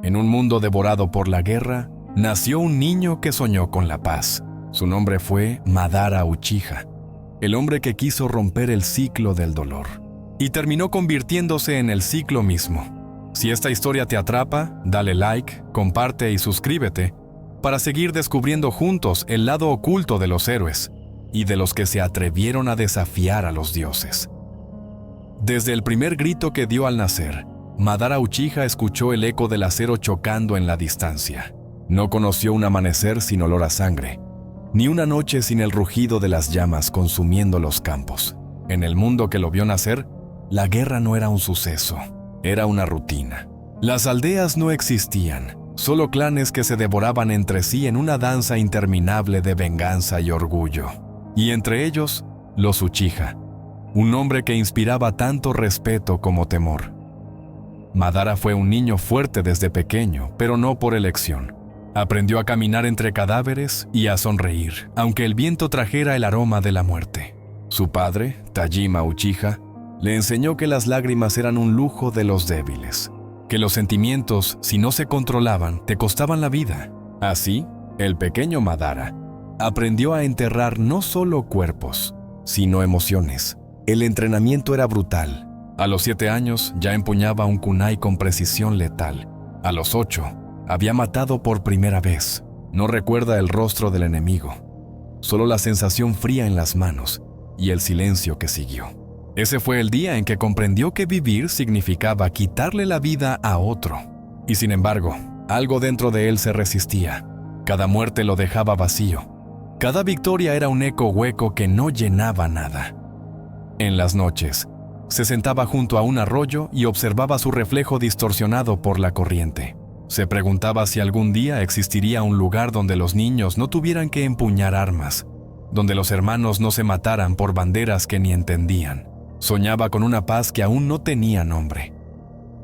En un mundo devorado por la guerra, nació un niño que soñó con la paz. Su nombre fue Madara Uchiha, el hombre que quiso romper el ciclo del dolor, y terminó convirtiéndose en el ciclo mismo. Si esta historia te atrapa, dale like, comparte y suscríbete para seguir descubriendo juntos el lado oculto de los héroes y de los que se atrevieron a desafiar a los dioses. Desde el primer grito que dio al nacer, Madara Uchiha escuchó el eco del acero chocando en la distancia. No conoció un amanecer sin olor a sangre, ni una noche sin el rugido de las llamas consumiendo los campos. En el mundo que lo vio nacer, la guerra no era un suceso, era una rutina. Las aldeas no existían, solo clanes que se devoraban entre sí en una danza interminable de venganza y orgullo. Y entre ellos, los Uchiha, un nombre que inspiraba tanto respeto como temor. Madara fue un niño fuerte desde pequeño, pero no por elección. Aprendió a caminar entre cadáveres y a sonreír, aunque el viento trajera el aroma de la muerte. Su padre, Tajima Uchiha, le enseñó que las lágrimas eran un lujo de los débiles, que los sentimientos, si no se controlaban, te costaban la vida. Así, el pequeño Madara aprendió a enterrar no solo cuerpos, sino emociones. El entrenamiento era brutal. A los 7 años ya empuñaba un kunai con precisión letal. A los 8, había matado por primera vez. No recuerda el rostro del enemigo, solo la sensación fría en las manos y el silencio que siguió. Ese fue el día en que comprendió que vivir significaba quitarle la vida a otro. Y sin embargo, algo dentro de él se resistía. Cada muerte lo dejaba vacío. Cada victoria era un eco hueco que no llenaba nada. En las noches, se sentaba junto a un arroyo y observaba su reflejo distorsionado por la corriente. Se preguntaba si algún día existiría un lugar donde los niños no tuvieran que empuñar armas, donde los hermanos no se mataran por banderas que ni entendían. Soñaba con una paz que aún no tenía nombre.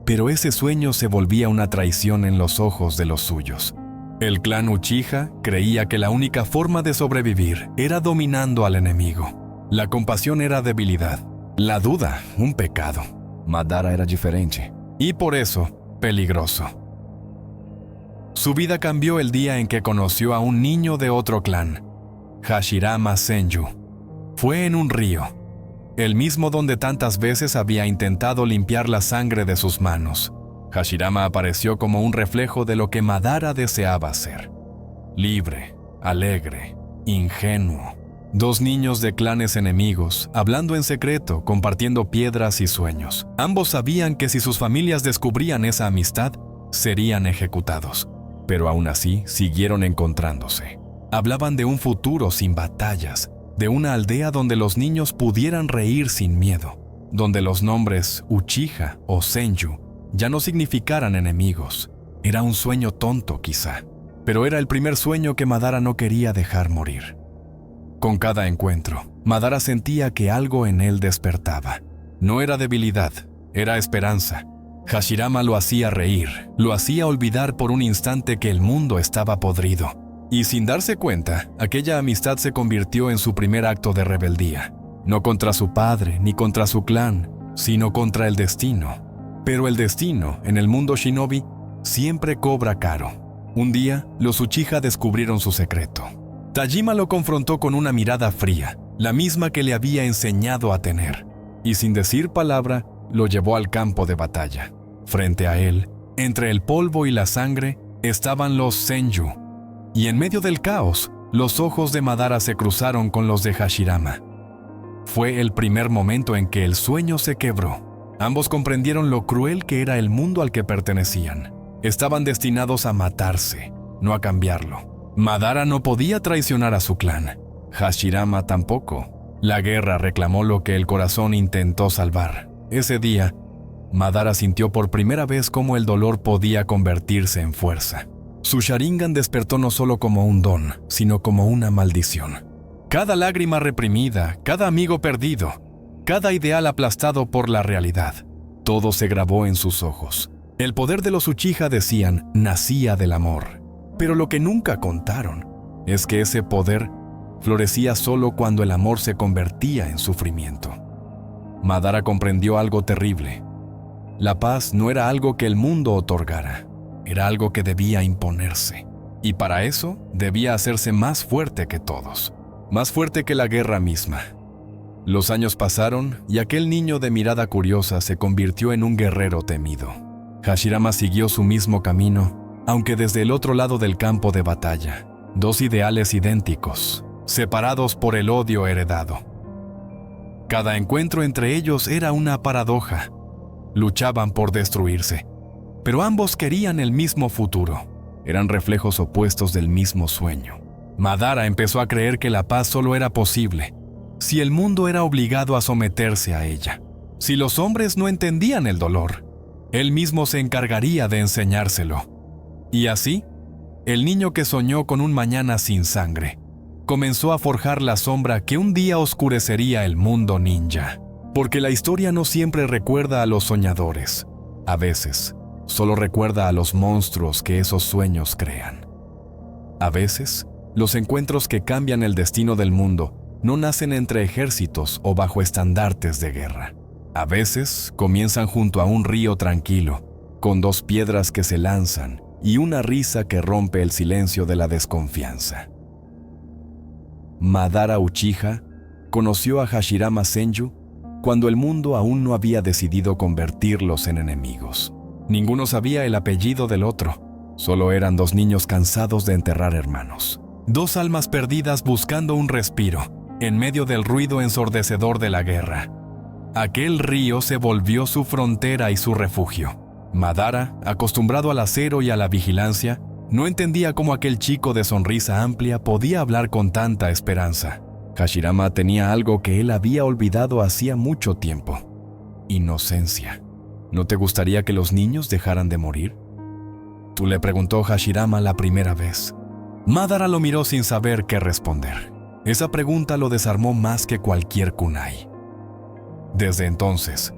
Pero ese sueño se volvía una traición en los ojos de los suyos. El clan Uchiha creía que la única forma de sobrevivir era dominando al enemigo. La compasión era debilidad, la duda un pecado. Madara era diferente y por eso peligroso. Su vida cambió el día en que conoció a un niño de otro clan, Hashirama Senju. Fue en un río, el mismo donde tantas veces había intentado limpiar la sangre de sus manos. Hashirama apareció como un reflejo de lo que Madara deseaba ser. Libre, alegre, ingenuo. 2 niños de clanes enemigos, hablando en secreto, compartiendo piedras y sueños. Ambos sabían que si sus familias descubrían esa amistad, serían ejecutados. Pero aún así, siguieron encontrándose. Hablaban de un futuro sin batallas, de una aldea donde los niños pudieran reír sin miedo, donde los nombres Uchiha o Senju ya no significaran enemigos. Era un sueño tonto quizá, pero era el primer sueño que Madara no quería dejar morir. Con cada encuentro, Madara sentía que algo en él despertaba. No era debilidad, era esperanza. Hashirama lo hacía reír, lo hacía olvidar por un instante que el mundo estaba podrido. Y sin darse cuenta, aquella amistad se convirtió en su primer acto de rebeldía. No contra su padre ni contra su clan, sino contra el destino. Pero el destino, en el mundo shinobi, siempre cobra caro. Un día, los Uchiha descubrieron su secreto. Tajima lo confrontó con una mirada fría, la misma que le había enseñado a tener, y sin decir palabra, lo llevó al campo de batalla. Frente a él, entre el polvo y la sangre, estaban los Senju, y en medio del caos, los ojos de Madara se cruzaron con los de Hashirama. Fue el primer momento en que el sueño se quebró. Ambos comprendieron lo cruel que era el mundo al que pertenecían. Estaban destinados a matarse, no a cambiarlo. Madara no podía traicionar a su clan. Hashirama tampoco. La guerra reclamó lo que el corazón intentó salvar. Ese día, Madara sintió por primera vez cómo el dolor podía convertirse en fuerza. Su Sharingan despertó no solo como un don, sino como una maldición. Cada lágrima reprimida, cada amigo perdido, cada ideal aplastado por la realidad, todo se grabó en sus ojos. El poder de los Uchiha, decían, nacía del amor. Pero lo que nunca contaron es que ese poder florecía solo cuando el amor se convertía en sufrimiento. Madara comprendió algo terrible. La paz no era algo que el mundo otorgara, era algo que debía imponerse. Y para eso debía hacerse más fuerte que todos, más fuerte que la guerra misma. Los años pasaron y aquel niño de mirada curiosa se convirtió en un guerrero temido. Hashirama siguió su mismo camino, aunque desde el otro lado del campo de batalla, dos ideales idénticos, separados por el odio heredado. Cada encuentro entre ellos era una paradoja. Luchaban por destruirse, pero ambos querían el mismo futuro. Eran reflejos opuestos del mismo sueño. Madara empezó a creer que la paz solo era posible si el mundo era obligado a someterse a ella. Si los hombres no entendían el dolor, él mismo se encargaría de enseñárselo. Y así, el niño que soñó con un mañana sin sangre, comenzó a forjar la sombra que un día oscurecería el mundo ninja. Porque la historia no siempre recuerda a los soñadores. A veces, solo recuerda a los monstruos que esos sueños crean. A veces, los encuentros que cambian el destino del mundo no nacen entre ejércitos o bajo estandartes de guerra. A veces, comienzan junto a un río tranquilo, con dos piedras que se lanzan y una risa que rompe el silencio de la desconfianza. Madara Uchiha conoció a Hashirama Senju cuando el mundo aún no había decidido convertirlos en enemigos. Ninguno sabía el apellido del otro, solo eran dos niños cansados de enterrar hermanos. Dos almas perdidas buscando un respiro, en medio del ruido ensordecedor de la guerra. Aquel río se volvió su frontera y su refugio. Madara, acostumbrado al acero y a la vigilancia, no entendía cómo aquel chico de sonrisa amplia podía hablar con tanta esperanza. Hashirama tenía algo que él había olvidado hacía mucho tiempo: inocencia. ¿No te gustaría que los niños dejaran de morir?, tú le preguntó Hashirama la primera vez. Madara lo miró sin saber qué responder. Esa pregunta lo desarmó más que cualquier kunai. Desde entonces,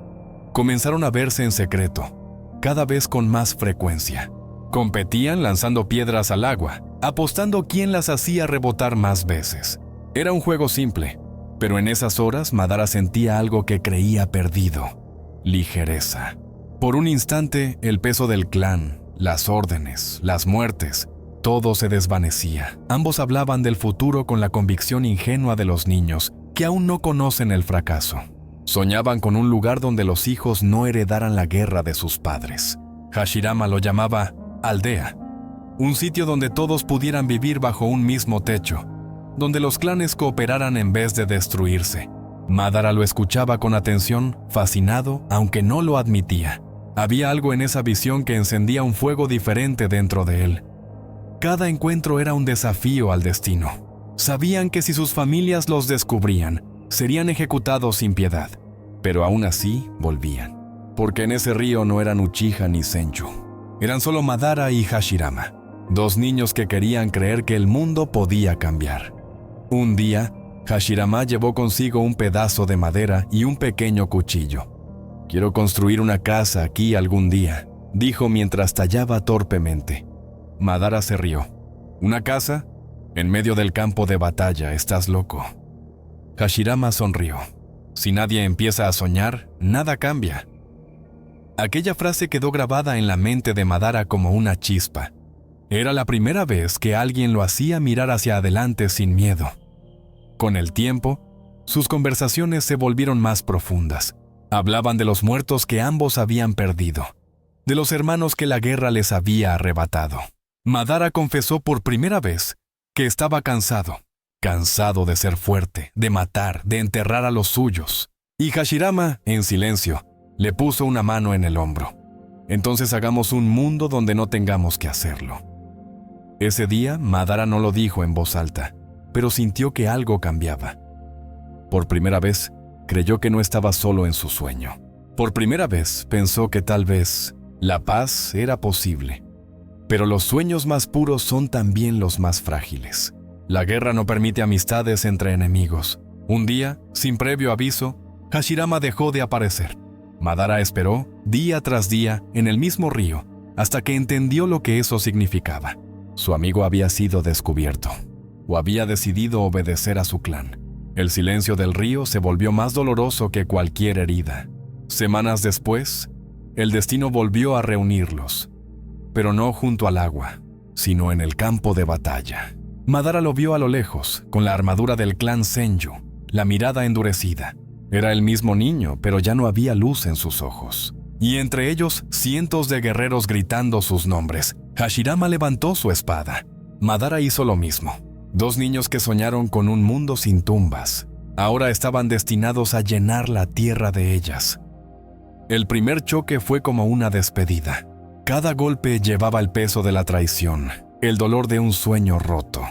comenzaron a verse en secreto, cada vez con más frecuencia. Competían lanzando piedras al agua, apostando quién las hacía rebotar más veces. Era un juego simple, pero en esas horas Madara sentía algo que creía perdido: ligereza. Por un instante, el peso del clan, las órdenes, las muertes, todo se desvanecía. Ambos hablaban del futuro con la convicción ingenua de los niños que aún no conocen el fracaso. Soñaban con un lugar donde los hijos no heredaran la guerra de sus padres. Hashirama lo llamaba aldea, un sitio donde todos pudieran vivir bajo un mismo techo, donde los clanes cooperaran en vez de destruirse. Madara lo escuchaba con atención, fascinado, aunque no lo admitía. Había algo en esa visión que encendía un fuego diferente dentro de él. Cada encuentro era un desafío al destino. Sabían que si sus familias los descubrían, serían ejecutados sin piedad. Pero aún así, volvían. Porque en ese río no eran Uchiha ni Senju. Eran solo Madara y Hashirama, dos niños que querían creer que el mundo podía cambiar. Un día, Hashirama llevó consigo un pedazo de madera y un pequeño cuchillo. «Quiero construir una casa aquí algún día», dijo mientras tallaba torpemente. Madara se rió. «¿Una casa? En medio del campo de batalla, estás loco». Hashirama sonrió. Si nadie empieza a soñar, nada cambia. Aquella frase quedó grabada en la mente de Madara como una chispa. Era la primera vez que alguien lo hacía mirar hacia adelante sin miedo. Con el tiempo, sus conversaciones se volvieron más profundas. Hablaban de los muertos que ambos habían perdido, de los hermanos que la guerra les había arrebatado. Madara confesó por primera vez que estaba cansado de ser fuerte, de matar, de enterrar a los suyos. Y Hashirama, en silencio, le puso una mano en el hombro. «Entonces hagamos un mundo donde no tengamos que hacerlo». Ese día, Madara no lo dijo en voz alta, pero sintió que algo cambiaba. Por primera vez, creyó que no estaba solo en su sueño. Por primera vez, pensó que tal vez la paz era posible. Pero los sueños más puros son también los más frágiles. La guerra no permite amistades entre enemigos. Un día, sin previo aviso, Hashirama dejó de aparecer. Madara esperó, día tras día, en el mismo río, hasta que entendió lo que eso significaba. Su amigo había sido descubierto, o había decidido obedecer a su clan. El silencio del río se volvió más doloroso que cualquier herida. Semanas después, el destino volvió a reunirlos. pero no junto al agua, sino en el campo de batalla. Madara lo vio a lo lejos, con la armadura del clan Senju, la mirada endurecida. Era el mismo niño, pero ya no había luz en sus ojos. Y entre ellos, cientos de guerreros gritando sus nombres. Hashirama levantó su espada. Madara hizo lo mismo. Dos niños que soñaron con un mundo sin tumbas, ahora estaban destinados a llenar la tierra de ellas. El primer choque fue como una despedida. Cada golpe llevaba el peso de la traición, el dolor de un sueño roto.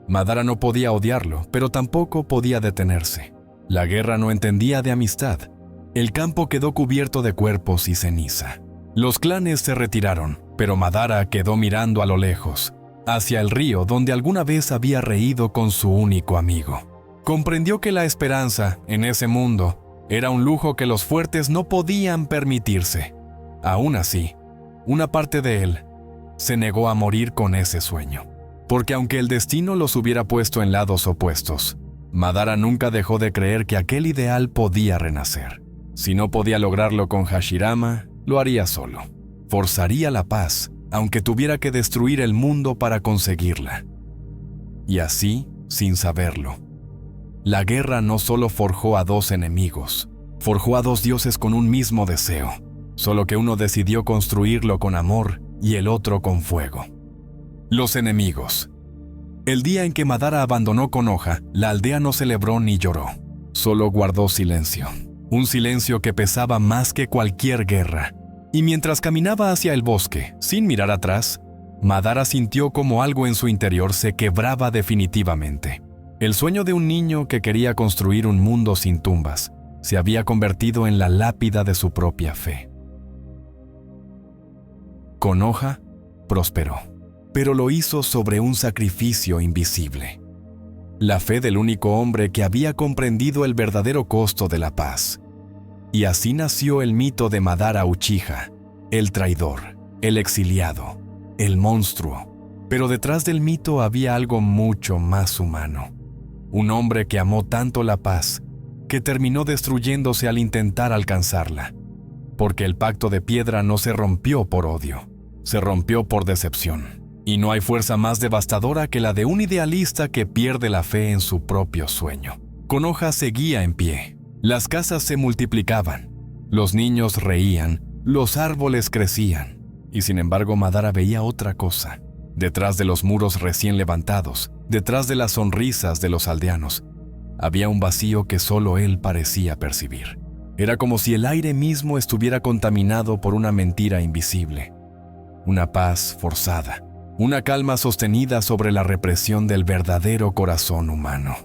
Madara no podía odiarlo, pero tampoco podía detenerse. La guerra no entendía de amistad. El campo quedó cubierto de cuerpos y ceniza. Los clanes se retiraron, pero Madara quedó mirando a lo lejos, hacia el río donde alguna vez había reído con su único amigo. Comprendió que la esperanza, en ese mundo, era un lujo que los fuertes no podían permitirse. Aún así, una parte de él se negó a morir con ese sueño. Porque aunque el destino los hubiera puesto en lados opuestos, Madara nunca dejó de creer que aquel ideal podía renacer. Si no podía lograrlo con Hashirama, lo haría solo. Forzaría la paz, aunque tuviera que destruir el mundo para conseguirla. Y así, sin saberlo, la guerra no solo forjó a dos enemigos, forjó a dos dioses con un mismo deseo, solo que uno decidió construirlo con amor y el otro con fuego. Los enemigos. El día en que Madara abandonó Konoha, la aldea no celebró ni lloró, solo guardó silencio. Un silencio que pesaba más que cualquier guerra. Y mientras caminaba hacia el bosque, sin mirar atrás, Madara sintió como algo en su interior se quebraba definitivamente. El sueño de un niño que quería construir un mundo sin tumbas se había convertido en la lápida de su propia fe. Konoha prosperó, pero lo hizo sobre un sacrificio invisible. La fe del único hombre que había comprendido el verdadero costo de la paz. Y así nació el mito de Madara Uchiha, el traidor, el exiliado, el monstruo. Pero detrás del mito había algo mucho más humano. Un hombre que amó tanto la paz, que terminó destruyéndose al intentar alcanzarla. Porque el pacto de piedra no se rompió por odio, se rompió por decepción. Y no hay fuerza más devastadora que la de un idealista que pierde la fe en su propio sueño. Konoha seguía en pie. Las casas se multiplicaban. Los niños reían. Los árboles crecían. Y sin embargo Madara veía otra cosa. Detrás de los muros recién levantados, detrás de las sonrisas de los aldeanos, había un vacío que solo él parecía percibir. Era como si el aire mismo estuviera contaminado por una mentira invisible. Una paz forzada. Una calma sostenida sobre la represión del verdadero corazón humano.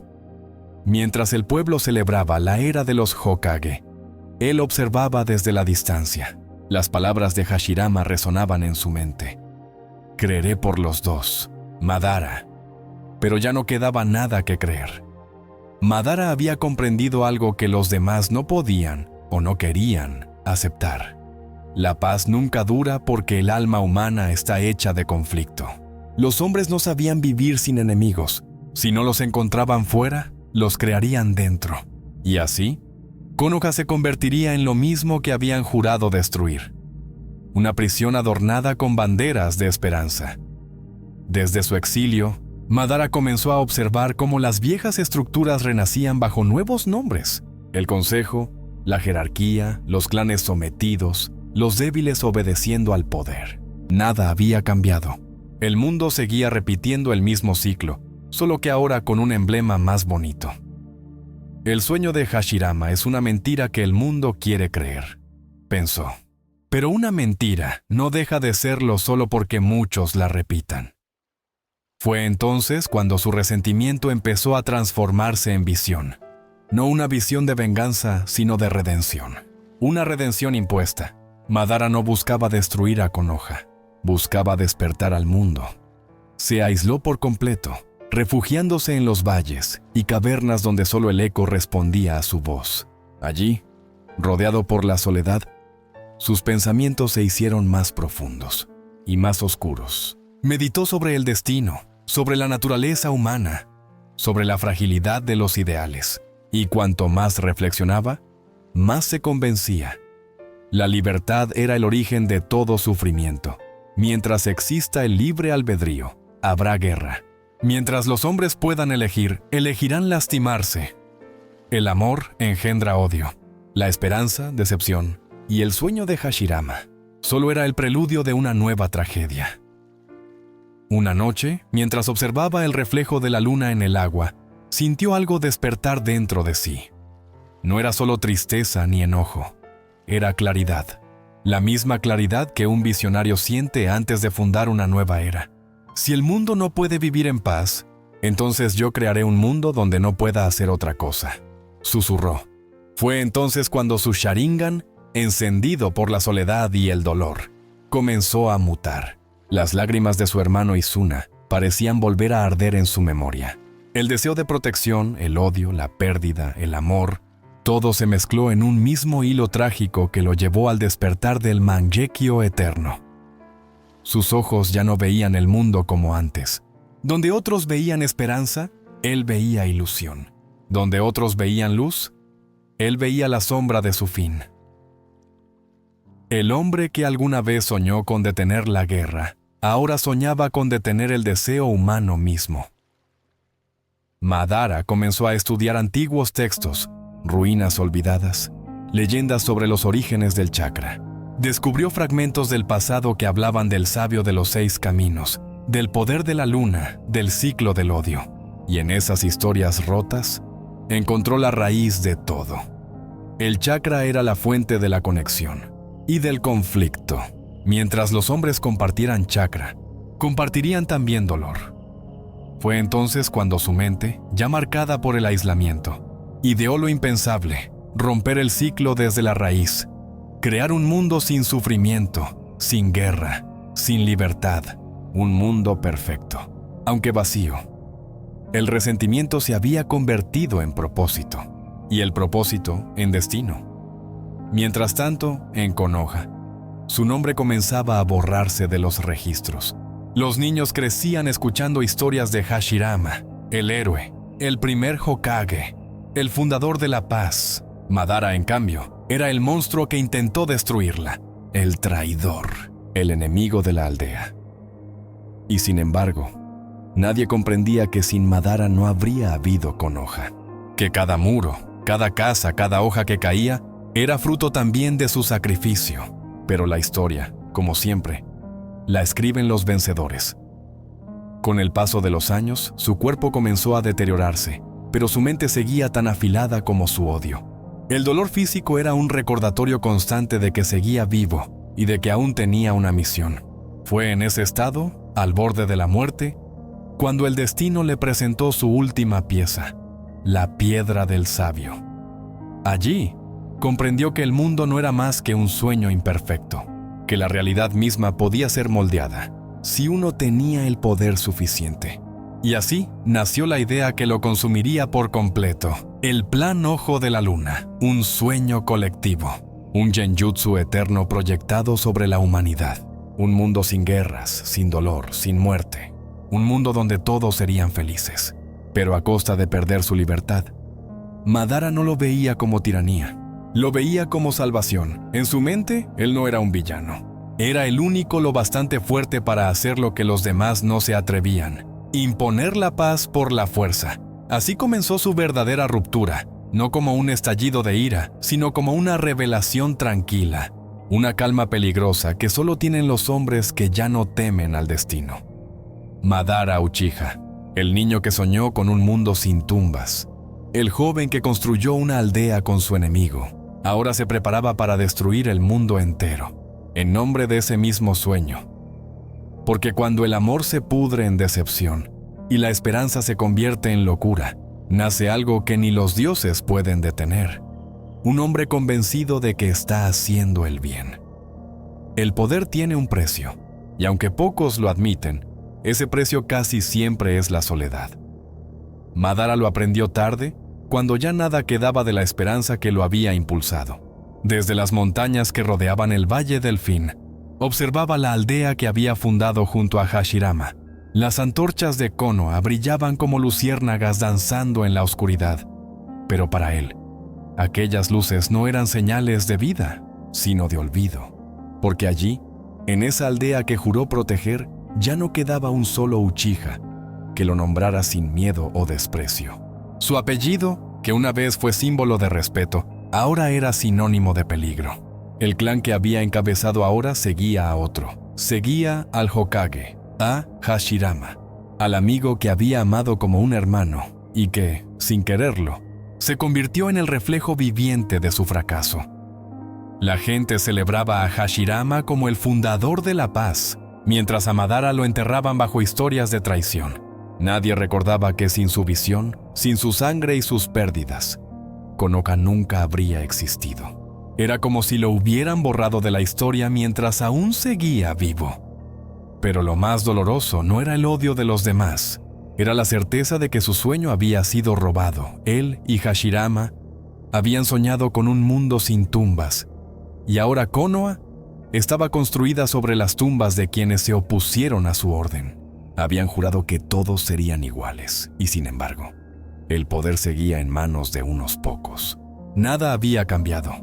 Mientras el pueblo celebraba la era de los Hokage, él observaba desde la distancia. Las palabras de Hashirama resonaban en su mente. Creeré por los dos, Madara. Pero ya no quedaba nada que creer. Madara había comprendido algo que los demás no podían o no querían aceptar. La paz nunca dura porque el alma humana está hecha de conflicto. Los hombres no sabían vivir sin enemigos. Si no los encontraban fuera, los crearían dentro. Y así, Konoha se convertiría en lo mismo que habían jurado destruir. Una prisión adornada con banderas de esperanza. Desde su exilio, Madara comenzó a observar cómo las viejas estructuras renacían bajo nuevos nombres. El consejo, la jerarquía, los clanes sometidos, los débiles obedeciendo al poder. Nada había cambiado. El mundo seguía repitiendo el mismo ciclo, solo que ahora con un emblema más bonito. El sueño de Hashirama es una mentira que el mundo quiere creer, pensó. Pero una mentira no deja de serlo solo porque muchos la repitan. Fue entonces cuando su resentimiento empezó a transformarse en visión. No una visión de venganza, sino de redención. Una redención impuesta. Madara no buscaba destruir a Konoha, buscaba despertar al mundo. Se aisló por completo, refugiándose en los valles y cavernas donde solo el eco respondía a su voz. Allí, rodeado por la soledad, sus pensamientos se hicieron más profundos y más oscuros. Meditó sobre el destino, sobre la naturaleza humana, sobre la fragilidad de los ideales, y cuanto más reflexionaba, más se convencía. La libertad era el origen de todo sufrimiento, Mientras exista el libre albedrío, habrá guerra. Mientras los hombres puedan elegir, elegirán lastimarse. El amor engendra odio, la esperanza, decepción, y el sueño de Hashirama solo era el preludio de una nueva tragedia. Una noche, mientras observaba el reflejo de la luna en el agua, sintió algo despertar dentro de sí. No era solo tristeza ni enojo, era claridad. La misma claridad que un visionario siente antes de fundar una nueva era. Si el mundo no puede vivir en paz, entonces yo crearé un mundo donde no pueda hacer otra cosa, susurró. Fue entonces cuando su Sharingan, encendido por la soledad y el dolor, comenzó a mutar. Las lágrimas de su hermano Izuna parecían volver a arder en su memoria. El deseo de protección, el odio, la pérdida, el amor, todo se mezcló en un mismo hilo trágico que lo llevó al despertar del Mangekyo eterno. Sus ojos ya no veían el mundo como antes. Donde otros veían esperanza, él veía ilusión. Donde otros veían luz, él veía la sombra de su fin. El hombre que alguna vez soñó con detener la guerra, ahora soñaba con detener el deseo humano mismo. Madara comenzó a estudiar antiguos textos, ruinas olvidadas, leyendas sobre los orígenes del chakra. Descubrió fragmentos del pasado que hablaban del sabio de los 6 caminos, del poder de la luna, del ciclo del odio. Y en esas historias rotas, encontró la raíz de todo. El chakra era la fuente de la conexión y del conflicto. Mientras los hombres compartieran chakra, compartirían también dolor. Fue entonces cuando su mente, ya marcada por el aislamiento, ideó lo impensable, romper el ciclo desde la raíz, crear un mundo sin sufrimiento, sin guerra, sin libertad, un mundo perfecto, aunque vacío. El resentimiento se había convertido en propósito, y el propósito en destino. Mientras tanto, en Konoha, su nombre comenzaba a borrarse de los registros. Los niños crecían escuchando historias de Hashirama, el héroe, el primer Hokage, el fundador de la paz. Madara, en cambio, era el monstruo que intentó destruirla, el traidor, el enemigo de la aldea. Y sin embargo, nadie comprendía que sin Madara no habría habido Konoha, que cada muro, cada casa, cada hoja que caía, era fruto también de su sacrificio. Pero la historia, como siempre, la escriben los vencedores. Con el paso de los años, su cuerpo comenzó a deteriorarse, pero su mente seguía tan afilada como su odio. El dolor físico era un recordatorio constante de que seguía vivo y de que aún tenía una misión. Fue en ese estado, al borde de la muerte, cuando el destino le presentó su última pieza, la piedra del sabio. Allí, comprendió que el mundo no era más que un sueño imperfecto, que la realidad misma podía ser moldeada, si uno tenía el poder suficiente. Y así nació la idea que lo consumiría por completo, el Plan Ojo de la Luna, un sueño colectivo, un genjutsu eterno proyectado sobre la humanidad, un mundo sin guerras, sin dolor, sin muerte, un mundo donde todos serían felices, pero a costa de perder su libertad. Madara no lo veía como tiranía, lo veía como salvación. En su mente, él no era un villano. Era el único lo bastante fuerte para hacer lo que los demás no se atrevían, imponer la paz por la fuerza. Así comenzó su verdadera ruptura, no como un estallido de ira, sino como una revelación tranquila, una calma peligrosa que solo tienen los hombres que ya no temen al destino. Madara Uchiha, el niño que soñó con un mundo sin tumbas, el joven que construyó una aldea con su enemigo, ahora se preparaba para destruir el mundo entero, en nombre de ese mismo sueño. Porque cuando el amor se pudre en decepción y la esperanza se convierte en locura, nace algo que ni los dioses pueden detener. Un hombre convencido de que está haciendo el bien. El poder tiene un precio, y aunque pocos lo admiten, ese precio casi siempre es la soledad. Madara lo aprendió tarde, cuando ya nada quedaba de la esperanza que lo había impulsado. Desde las montañas que rodeaban el Valle del Fin, observaba la aldea que había fundado junto a Hashirama. Las antorchas de Konoha brillaban como luciérnagas danzando en la oscuridad. Pero para él, aquellas luces no eran señales de vida, sino de olvido. Porque allí, En esa aldea que juró proteger, ya no quedaba un solo Uchiha que lo nombrara sin miedo o desprecio. Su apellido, que una vez fue símbolo de respeto, ahora era sinónimo de peligro. El clan que había encabezado ahora seguía a otro. Seguía al Hokage, a Hashirama, al amigo que había amado como un hermano y que, sin quererlo, se convirtió en el reflejo viviente de su fracaso. La gente celebraba a Hashirama como el fundador de la paz, mientras a Madara lo enterraban bajo historias de traición. Nadie recordaba que sin su visión, sin su sangre y sus pérdidas, Konoha nunca habría existido. Era como si lo hubieran borrado de la historia mientras aún seguía vivo. Pero lo más doloroso no era el odio de los demás, era la certeza de que su sueño había sido robado. Él y Hashirama habían soñado con un mundo sin tumbas, y ahora Konoha estaba construida sobre las tumbas de quienes se opusieron a su orden. Habían jurado que todos serían iguales, y sin embargo, el poder seguía en manos de unos pocos. Nada había cambiado.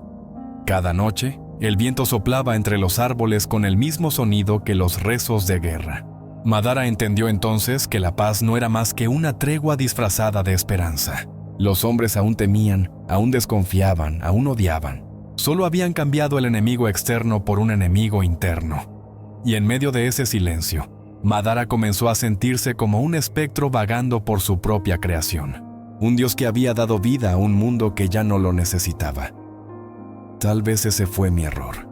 Cada noche, el viento soplaba entre los árboles con el mismo sonido que los rezos de guerra. Madara entendió entonces que la paz no era más que una tregua disfrazada de esperanza. Los hombres aún temían, aún desconfiaban, aún odiaban. Solo habían cambiado el enemigo externo por un enemigo interno. Y en medio de ese silencio, Madara comenzó a sentirse como un espectro vagando por su propia creación. Un dios que había dado vida a un mundo que ya no lo necesitaba. Tal vez ese fue mi error,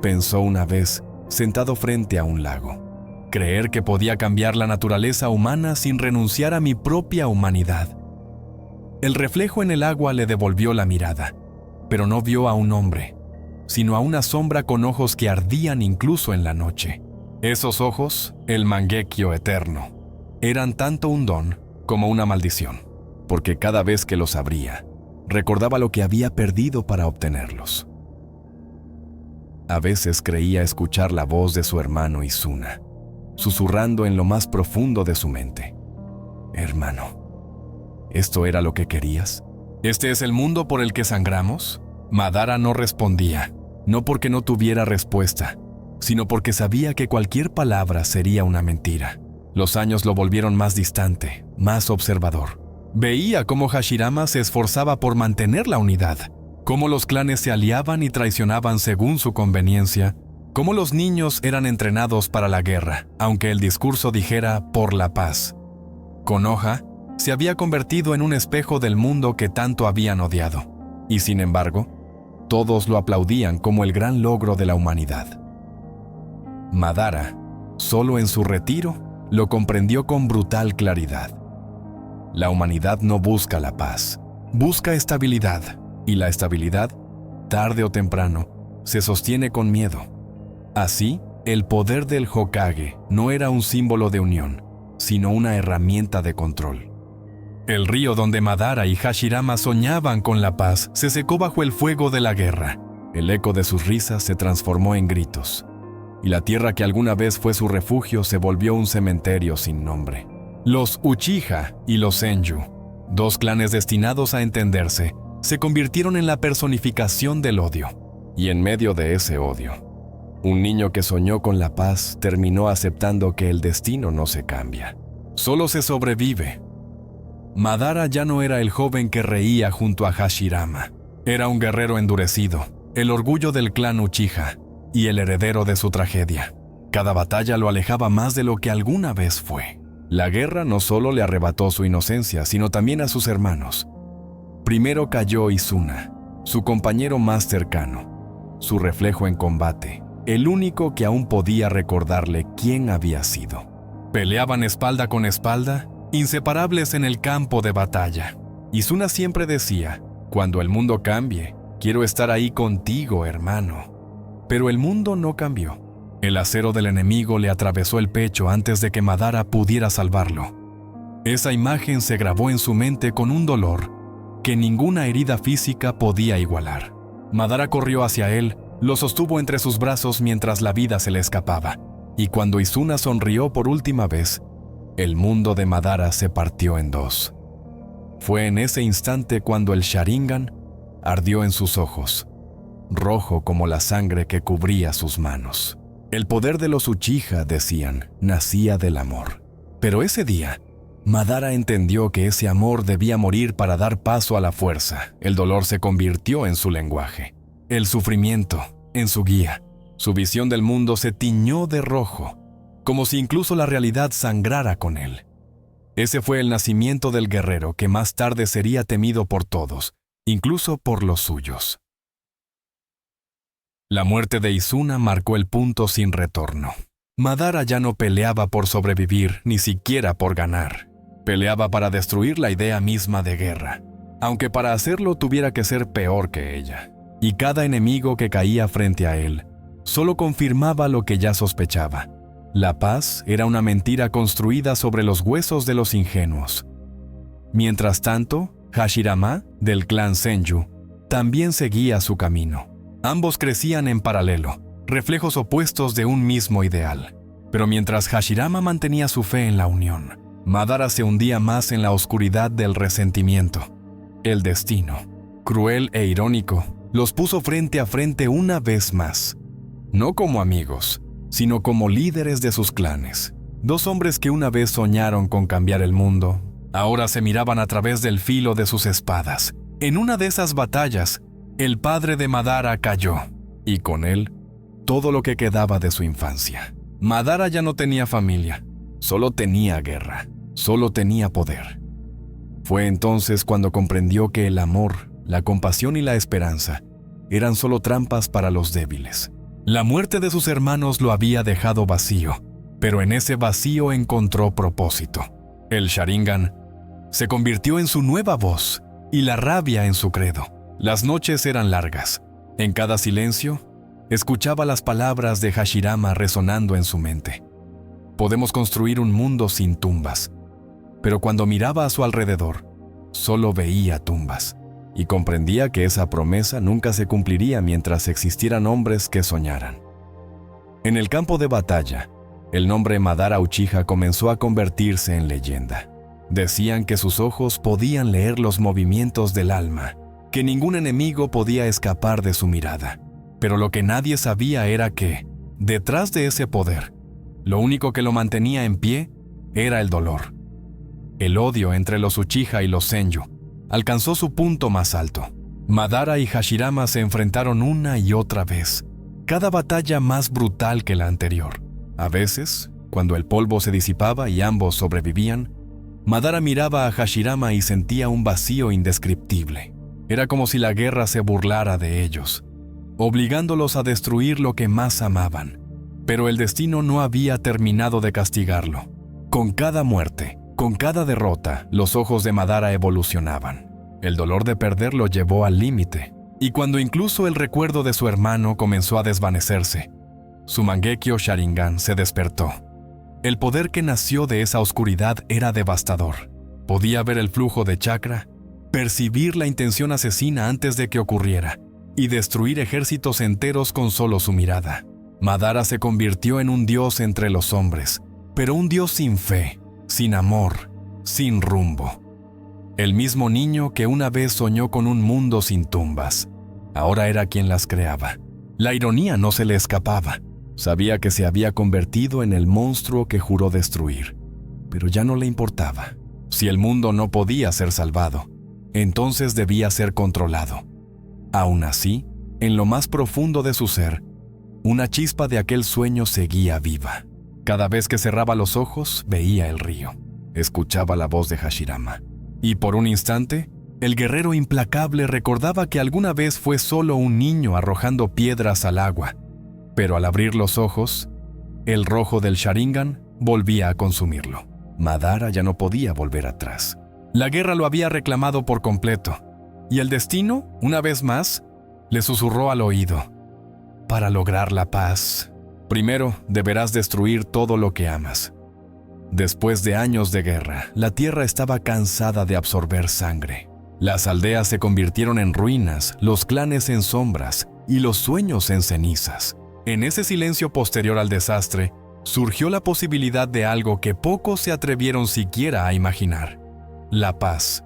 pensó una vez, sentado frente a un lago. Creer que podía cambiar la naturaleza humana sin renunciar a mi propia humanidad. El reflejo en el agua le devolvió la mirada, pero no vio a un hombre, sino a una sombra con ojos que ardían incluso en la noche. Esos ojos, el Mangekyo eterno, eran tanto un don como una maldición, porque cada vez que los abría, recordaba lo que había perdido para obtenerlos. A veces creía escuchar la voz de su hermano Izuna, susurrando en lo más profundo de su mente. Hermano, ¿esto era lo que querías? ¿Este es el mundo por el que sangramos? Madara no respondía, no porque no tuviera respuesta, sino porque sabía que cualquier palabra sería una mentira. Los años lo volvieron más distante, más observador. Veía cómo Hashirama se esforzaba por mantener la unidad, cómo los clanes se aliaban y traicionaban según su conveniencia, cómo los niños eran entrenados para la guerra, aunque el discurso dijera por la paz. Konoha se había convertido en un espejo del mundo que tanto habían odiado, y sin embargo, todos lo aplaudían como el gran logro de la humanidad. Madara, solo en su retiro, lo comprendió con brutal claridad. La humanidad no busca la paz, busca estabilidad, y la estabilidad, tarde o temprano, se sostiene con miedo. Así, el poder del Hokage no era un símbolo de unión, sino una herramienta de control. El río donde Madara y Hashirama soñaban con la paz se secó bajo el fuego de la guerra. El eco de sus risas se transformó en gritos, y la tierra que alguna vez fue su refugio se volvió un cementerio sin nombre. Los Uchiha y los Senju, dos clanes destinados a entenderse, se convirtieron en la personificación del odio. Y en medio de ese odio, un niño que soñó con la paz terminó aceptando que el destino no se cambia, solo se sobrevive. Madara ya no era el joven que reía junto a Hashirama. Era un guerrero endurecido, el orgullo del clan Uchiha y el heredero de su tragedia. Cada batalla lo alejaba más de lo que alguna vez fue. La guerra no solo le arrebató su inocencia, sino también a sus hermanos. Primero cayó Izuna, su compañero más cercano, su reflejo en combate, el único que aún podía recordarle quién había sido. Peleaban espalda con espalda, inseparables en el campo de batalla. Izuna siempre decía, cuando el mundo cambie, quiero estar ahí contigo, hermano. Pero el mundo no cambió. El acero del enemigo le atravesó el pecho antes de que Madara pudiera salvarlo. Esa imagen se grabó en su mente con un dolor que ninguna herida física podía igualar. Madara corrió hacia él, lo sostuvo entre sus brazos mientras la vida se le escapaba, y cuando Izuna sonrió por última vez, el mundo de Madara se partió en dos. Fue en ese instante cuando el Sharingan ardió en sus ojos, rojo como la sangre que cubría sus manos. El poder de los Uchiha, decían, nacía del amor. Pero ese día, Madara entendió que ese amor debía morir para dar paso a la fuerza. El dolor se convirtió en su lenguaje, el sufrimiento en su guía. Su visión del mundo se tiñó de rojo, como si incluso la realidad sangrara con él. Ese fue el nacimiento del guerrero que más tarde sería temido por todos, incluso por los suyos. La muerte de Izuna marcó el punto sin retorno. Madara ya no peleaba por sobrevivir, ni siquiera por ganar. Peleaba para destruir la idea misma de guerra, aunque para hacerlo tuviera que ser peor que ella. Y cada enemigo que caía frente a él solo confirmaba lo que ya sospechaba. La paz era una mentira construida sobre los huesos de los ingenuos. Mientras tanto, Hashirama, del clan Senju, también seguía su camino. Ambos crecían en paralelo, reflejos opuestos de un mismo ideal. Pero mientras Hashirama mantenía su fe en la unión, Madara se hundía más en la oscuridad del resentimiento. El destino, cruel e irónico, los puso frente a frente una vez más. No como amigos, sino como líderes de sus clanes. Dos hombres que una vez soñaron con cambiar el mundo, ahora se miraban a través del filo de sus espadas. En una de esas batallas, el padre de Madara cayó, y con él, todo lo que quedaba de su infancia. Madara ya no tenía familia, solo tenía guerra, solo tenía poder. Fue entonces cuando comprendió que el amor, la compasión y la esperanza eran solo trampas para los débiles. La muerte de sus hermanos lo había dejado vacío, pero en ese vacío encontró propósito. El Sharingan se convirtió en su nueva voz y la rabia en su credo. Las noches eran largas. En cada silencio, escuchaba las palabras de Hashirama resonando en su mente. Podemos construir un mundo sin tumbas. Pero cuando miraba a su alrededor, solo veía tumbas. Y comprendía que esa promesa nunca se cumpliría mientras existieran hombres que soñaran. En el campo de batalla, el nombre Madara Uchiha comenzó a convertirse en leyenda. Decían que sus ojos podían leer los movimientos del alma, que ningún enemigo podía escapar de su mirada. Pero lo que nadie sabía era que, detrás de ese poder, lo único que lo mantenía en pie era el dolor. El odio entre los Uchiha y los Senju alcanzó su punto más alto. Madara y Hashirama se enfrentaron una y otra vez, cada batalla más brutal que la anterior. A veces, cuando el polvo se disipaba y ambos sobrevivían, Madara miraba a Hashirama y sentía un vacío indescriptible. Era como si la guerra se burlara de ellos, obligándolos a destruir lo que más amaban. Pero el destino no había terminado de castigarlo. Con cada muerte, con cada derrota, los ojos de Madara evolucionaban. El dolor de perder lo llevó al límite, y cuando incluso el recuerdo de su hermano comenzó a desvanecerse, su Mangekyo Sharingan se despertó. El poder que nació de esa oscuridad era devastador. Podía ver el flujo de chakra, percibir la intención asesina antes de que ocurriera, y destruir ejércitos enteros con solo su mirada. Madara se convirtió en un dios entre los hombres, pero un dios sin fe, sin amor, sin rumbo. El mismo niño que una vez soñó con un mundo sin tumbas, ahora era quien las creaba. La ironía no se le escapaba. Sabía que se había convertido en el monstruo que juró destruir, pero ya no le importaba. Si el mundo no podía ser salvado, entonces debía ser controlado. Aún así, en lo más profundo de su ser, una chispa de aquel sueño seguía viva. Cada vez que cerraba los ojos, veía el río, escuchaba la voz de Hashirama. Y por un instante, el guerrero implacable recordaba que alguna vez fue solo un niño arrojando piedras al agua. Pero al abrir los ojos, el rojo del Sharingan volvía a consumirlo. Madara ya no podía volver atrás. La guerra lo había reclamado por completo, y el destino, una vez más, le susurró al oído: para lograr la paz, primero deberás destruir todo lo que amas. Después de años de guerra, la tierra estaba cansada de absorber sangre. Las aldeas se convirtieron en ruinas, los clanes en sombras y los sueños en cenizas. En ese silencio posterior al desastre, surgió la posibilidad de algo que pocos se atrevieron siquiera a imaginar: la paz.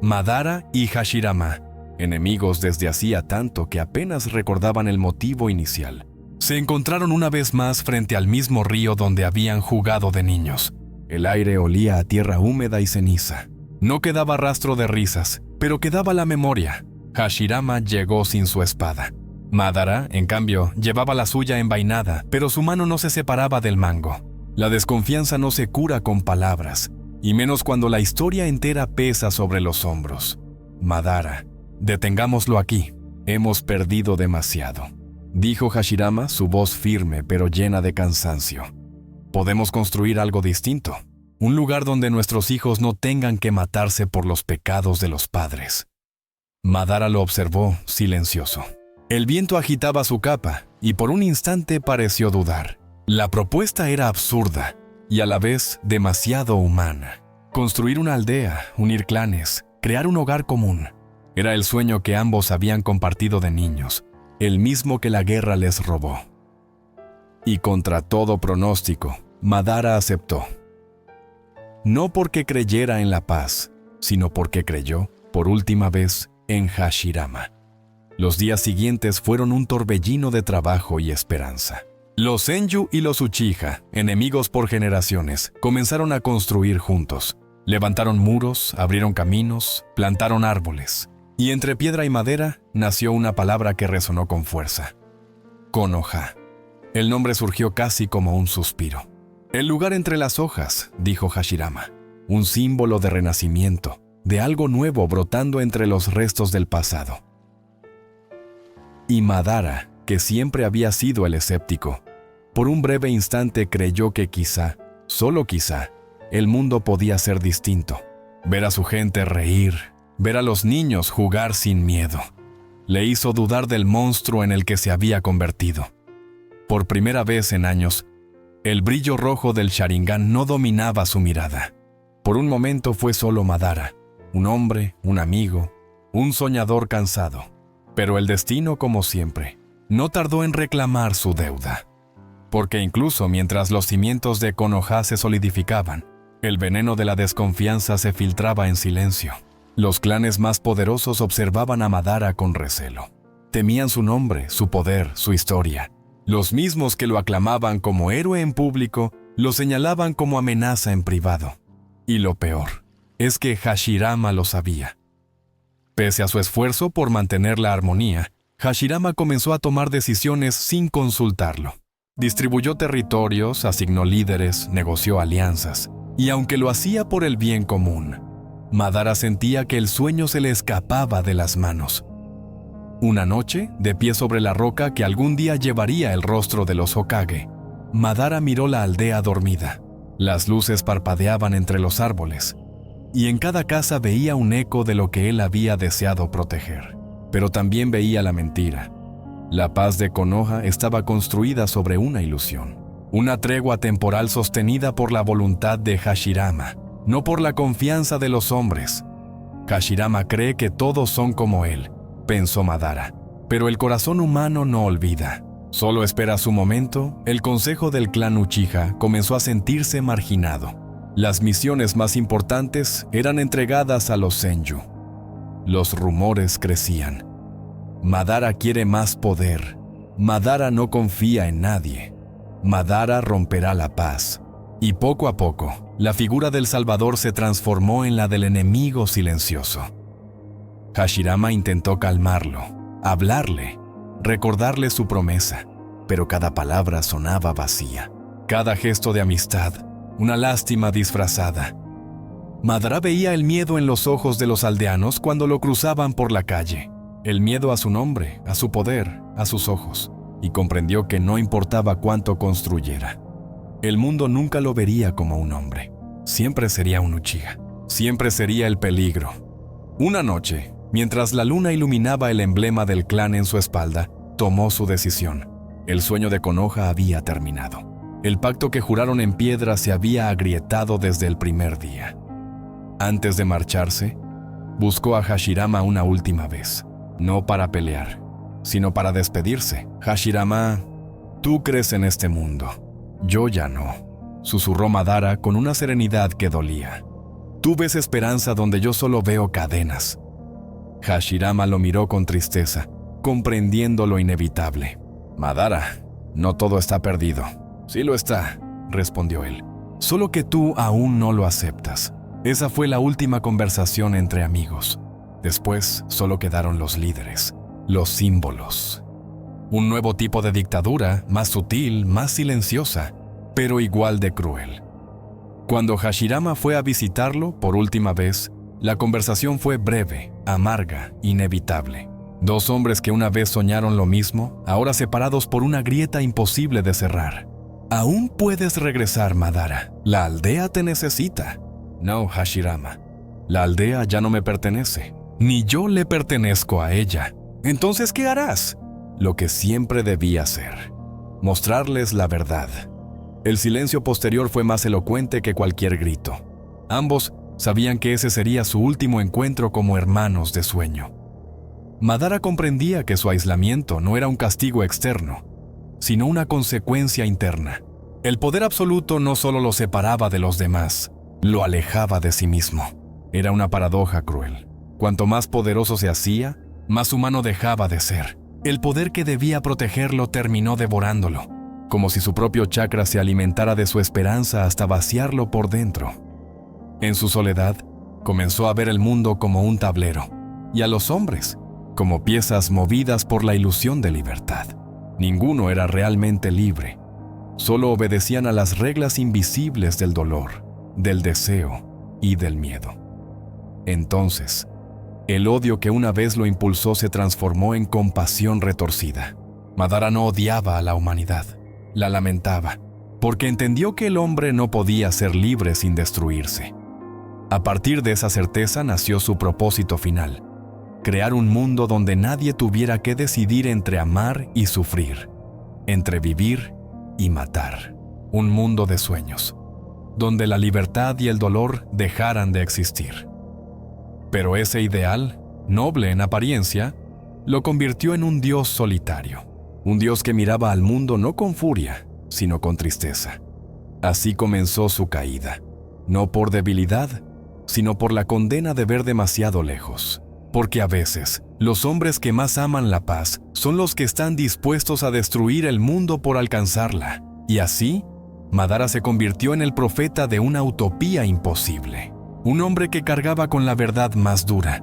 Madara y Hashirama, enemigos desde hacía tanto que apenas recordaban el motivo inicial, Se encontraron una vez más frente al mismo río donde habían jugado de niños. El aire olía a tierra húmeda y ceniza. No quedaba rastro de risas, pero quedaba la memoria. Hashirama llegó sin su espada. Madara, en cambio, llevaba la suya envainada, pero su mano no se separaba del mango. La desconfianza no se cura con palabras, y menos cuando la historia entera pesa sobre los hombros. Madara, detengámoslo aquí. Hemos perdido demasiado, dijo Hashirama, su voz firme pero llena de cansancio. Podemos construir algo distinto, un lugar donde nuestros hijos no tengan que matarse por los pecados de los padres. Madara lo observó, silencioso. El viento agitaba su capa, y por un instante pareció dudar. La propuesta era absurda, y a la vez demasiado humana. Construir una aldea, unir clanes, crear un hogar común. Era el sueño que ambos habían compartido de niños, el mismo que la guerra les robó. Y contra todo pronóstico, Madara aceptó. No porque creyera en la paz, sino porque creyó, por última vez, en Hashirama. Los días siguientes fueron un torbellino de trabajo y esperanza. Los Senju y los Uchiha, enemigos por generaciones, comenzaron a construir juntos. Levantaron muros, abrieron caminos, plantaron árboles. Y entre piedra y madera nació una palabra que resonó con fuerza. Konoha. El nombre surgió casi como un suspiro. El lugar entre las hojas, dijo Hashirama. Un símbolo de renacimiento, de algo nuevo brotando entre los restos del pasado. Y Madara, que siempre había sido el escéptico, por un breve instante creyó que quizá, solo quizá, el mundo podía ser distinto. Ver a su gente reír, ver a los niños jugar sin miedo, le hizo dudar del monstruo en el que se había convertido. Por primera vez en años, el brillo rojo del Sharingan no dominaba su mirada. Por un momento fue solo Madara, un hombre, un amigo, un soñador cansado. Pero el destino, como siempre, no tardó en reclamar su deuda. Porque incluso mientras los cimientos de Konoha se solidificaban, el veneno de la desconfianza se filtraba en silencio. Los clanes más poderosos observaban a Madara con recelo. Temían su nombre, su poder, su historia. Los mismos que lo aclamaban como héroe en público, lo señalaban como amenaza en privado. Y lo peor, es que Hashirama lo sabía. Pese a su esfuerzo por mantener la armonía, Hashirama comenzó a tomar decisiones sin consultarlo. Distribuyó territorios, asignó líderes, negoció alianzas. Y aunque lo hacía por el bien común, Madara sentía que el sueño se le escapaba de las manos. Una noche, de pie sobre la roca que algún día llevaría el rostro de los Hokage, Madara miró la aldea dormida. Las luces parpadeaban entre los árboles, y en cada casa veía un eco de lo que él había deseado proteger. Pero también veía la mentira. La paz de Konoha estaba construida sobre una ilusión, una tregua temporal sostenida por la voluntad de Hashirama, no por la confianza de los hombres. Hashirama cree que todos son como él, pensó Madara, pero el corazón humano no olvida. Solo espera su momento. El consejo del clan Uchiha comenzó a sentirse marginado. Las misiones más importantes eran entregadas a los Senju. Los rumores crecían. Madara quiere más poder. Madara no confía en nadie. Madara romperá la paz. Y poco a poco, la figura del Salvador se transformó en la del enemigo silencioso. Hashirama intentó calmarlo, hablarle, recordarle su promesa, pero cada palabra sonaba vacía. Cada gesto de amistad, una lástima disfrazada. Madara veía el miedo en los ojos de los aldeanos cuando lo cruzaban por la calle. El miedo a su nombre, a su poder, a sus ojos, y comprendió que no importaba cuánto construyera. El mundo nunca lo vería como un hombre. Siempre sería un Uchiha. Siempre sería el peligro. Una noche, mientras la luna iluminaba el emblema del clan en su espalda, tomó su decisión. El sueño de Konoha había terminado. El pacto que juraron en piedra se había agrietado desde el primer día. Antes de marcharse, buscó a Hashirama una última vez. No para pelear, sino para despedirse. Hashirama, tú crees en este mundo. Yo ya no, susurró Madara con una serenidad que dolía. Tú ves esperanza donde yo solo veo cadenas. Hashirama lo miró con tristeza, comprendiendo lo inevitable. Madara, No todo está perdido. Sí lo está, respondió él. Solo que tú aún no lo aceptas. Esa fue la última conversación entre amigos. Después solo quedaron los líderes, los símbolos. Un nuevo tipo de dictadura, más sutil, más silenciosa, pero igual de cruel. Cuando Hashirama fue a visitarlo por última vez, la conversación fue breve, amarga, inevitable. Dos hombres que una vez soñaron lo mismo, ahora separados por una grieta imposible de cerrar. Aún puedes regresar, Madara. La aldea te necesita. No, Hashirama. La aldea ya no me pertenece. Ni yo le pertenezco a ella. Entonces, ¿qué harás? Lo que siempre debí hacer. Mostrarles la verdad. El silencio posterior fue más elocuente que cualquier grito. Ambos sabían que ese sería su último encuentro como hermanos de sueño. Madara comprendía que su aislamiento no era un castigo externo, sino una consecuencia interna. El poder absoluto no solo lo separaba de los demás, lo alejaba de sí mismo. Era una paradoja cruel. Cuanto más poderoso se hacía, más humano dejaba de ser. El poder que debía protegerlo terminó devorándolo, como si su propio chakra se alimentara de su esperanza hasta vaciarlo por dentro. En su soledad, comenzó a ver el mundo como un tablero, y a los hombres como piezas movidas por la ilusión de libertad. Ninguno era realmente libre. Solo obedecían a las reglas invisibles del dolor, del deseo y del miedo. Entonces, el odio que una vez lo impulsó se transformó en compasión retorcida. Madara no odiaba a la humanidad, la lamentaba, porque entendió que el hombre no podía ser libre sin destruirse. A partir de esa certeza nació su propósito final: crear un mundo donde nadie tuviera que decidir entre amar y sufrir, entre vivir y matar. Un mundo de sueños, donde la libertad y el dolor dejaran de existir. Pero ese ideal, noble en apariencia, lo convirtió en un dios solitario, un dios que miraba al mundo no con furia, sino con tristeza. Así comenzó su caída, no por debilidad, sino por la condena de ver demasiado lejos. Porque a veces, los hombres que más aman la paz son los que están dispuestos a destruir el mundo por alcanzarla. Y así, Madara se convirtió en el profeta de una utopía imposible. Un hombre que cargaba con la verdad más dura,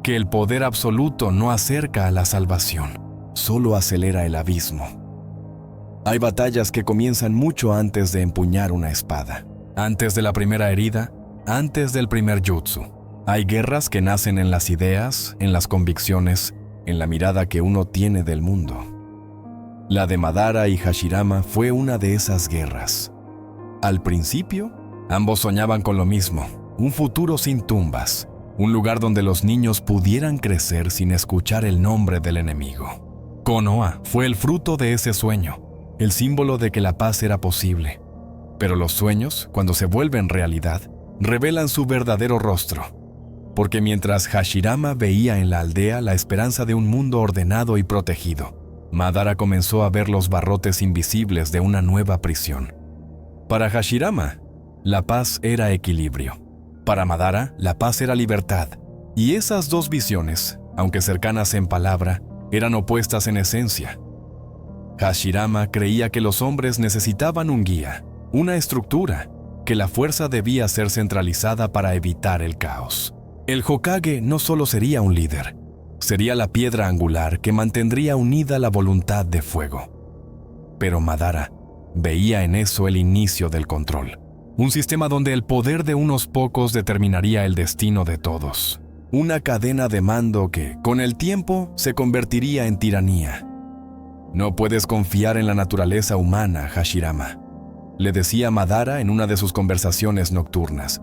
que el poder absoluto no acerca a la salvación, solo acelera el abismo. Hay batallas que comienzan mucho antes de empuñar una espada, antes de la primera herida, antes del primer jutsu. Hay guerras que nacen en las ideas, en las convicciones, en la mirada que uno tiene del mundo. La de Madara y Hashirama fue una de esas guerras. Al principio, ambos soñaban con lo mismo: un futuro sin tumbas, un lugar donde los niños pudieran crecer sin escuchar el nombre del enemigo. Konoha fue el fruto de ese sueño, el símbolo de que la paz era posible. Pero los sueños, cuando se vuelven realidad, revelan su verdadero rostro. Porque mientras Hashirama veía en la aldea la esperanza de un mundo ordenado y protegido, Madara comenzó a ver los barrotes invisibles de una nueva prisión. Para Hashirama, la paz era equilibrio. Para Madara, la paz era libertad. Y esas dos visiones, aunque cercanas en palabra, eran opuestas en esencia. Hashirama creía que los hombres necesitaban un guía, una estructura, que la fuerza debía ser centralizada para evitar el caos. El Hokage no solo sería un líder, sería la piedra angular que mantendría unida la voluntad de fuego. Pero Madara veía en eso el inicio del control. Un sistema donde el poder de unos pocos determinaría el destino de todos. Una cadena de mando que, con el tiempo, se convertiría en tiranía. No puedes confiar en la naturaleza humana, Hashirama, le decía Madara en una de sus conversaciones nocturnas.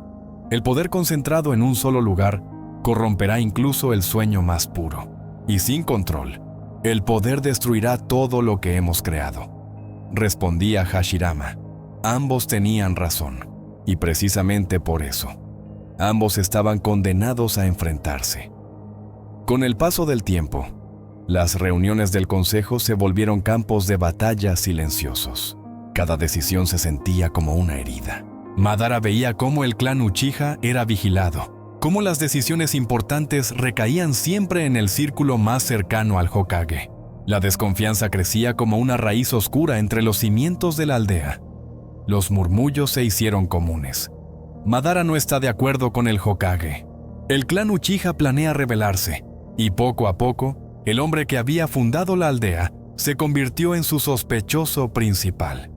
El poder concentrado en un solo lugar corromperá incluso el sueño más puro. Y sin control, el poder destruirá todo lo que hemos creado. Respondía Hashirama. Ambos tenían razón, y precisamente por eso, ambos estaban condenados a enfrentarse. Con el paso del tiempo, las reuniones del consejo se volvieron campos de batalla silenciosos. Cada decisión se sentía como una herida. Madara veía cómo el clan Uchiha era vigilado, cómo las decisiones importantes recaían siempre en el círculo más cercano al Hokage. La desconfianza crecía como una raíz oscura entre los cimientos de la aldea. Los murmullos se hicieron comunes. Madara no está de acuerdo con el Hokage. El clan Uchiha planea rebelarse, y poco a poco, el hombre que había fundado la aldea se convirtió en su sospechoso principal.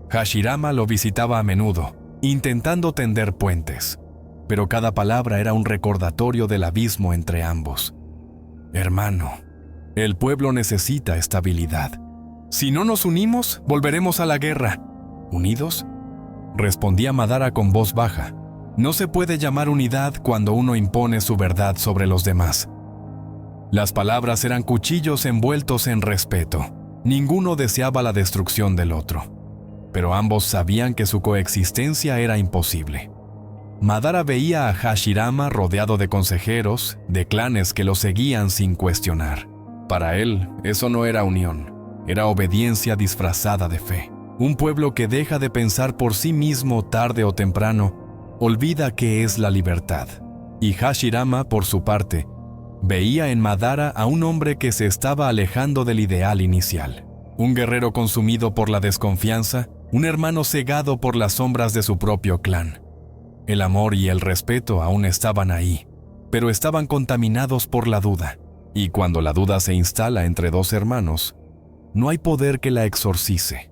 Hashirama lo visitaba a menudo, intentando tender puentes, pero cada palabra era un recordatorio del abismo entre ambos. Hermano, el pueblo necesita estabilidad. Si no nos unimos, volveremos a la guerra. ¿Unidos?, respondía Madara con voz baja. No se puede llamar unidad cuando uno impone su verdad sobre los demás. Las palabras eran cuchillos envueltos en respeto. Ninguno deseaba la destrucción del otro, pero ambos sabían que su coexistencia era imposible. Madara veía a Hashirama rodeado de consejeros, de clanes que lo seguían sin cuestionar. Para él, eso no era unión, era obediencia disfrazada de fe. Un pueblo que deja de pensar por sí mismo tarde o temprano, olvida qué es la libertad. Y Hashirama, por su parte, veía en Madara a un hombre que se estaba alejando del ideal inicial. Un guerrero consumido por la desconfianza, un hermano cegado por las sombras de su propio clan. El amor y el respeto aún estaban ahí, pero estaban contaminados por la duda. Y cuando la duda se instala entre dos hermanos, no hay poder que la exorcice.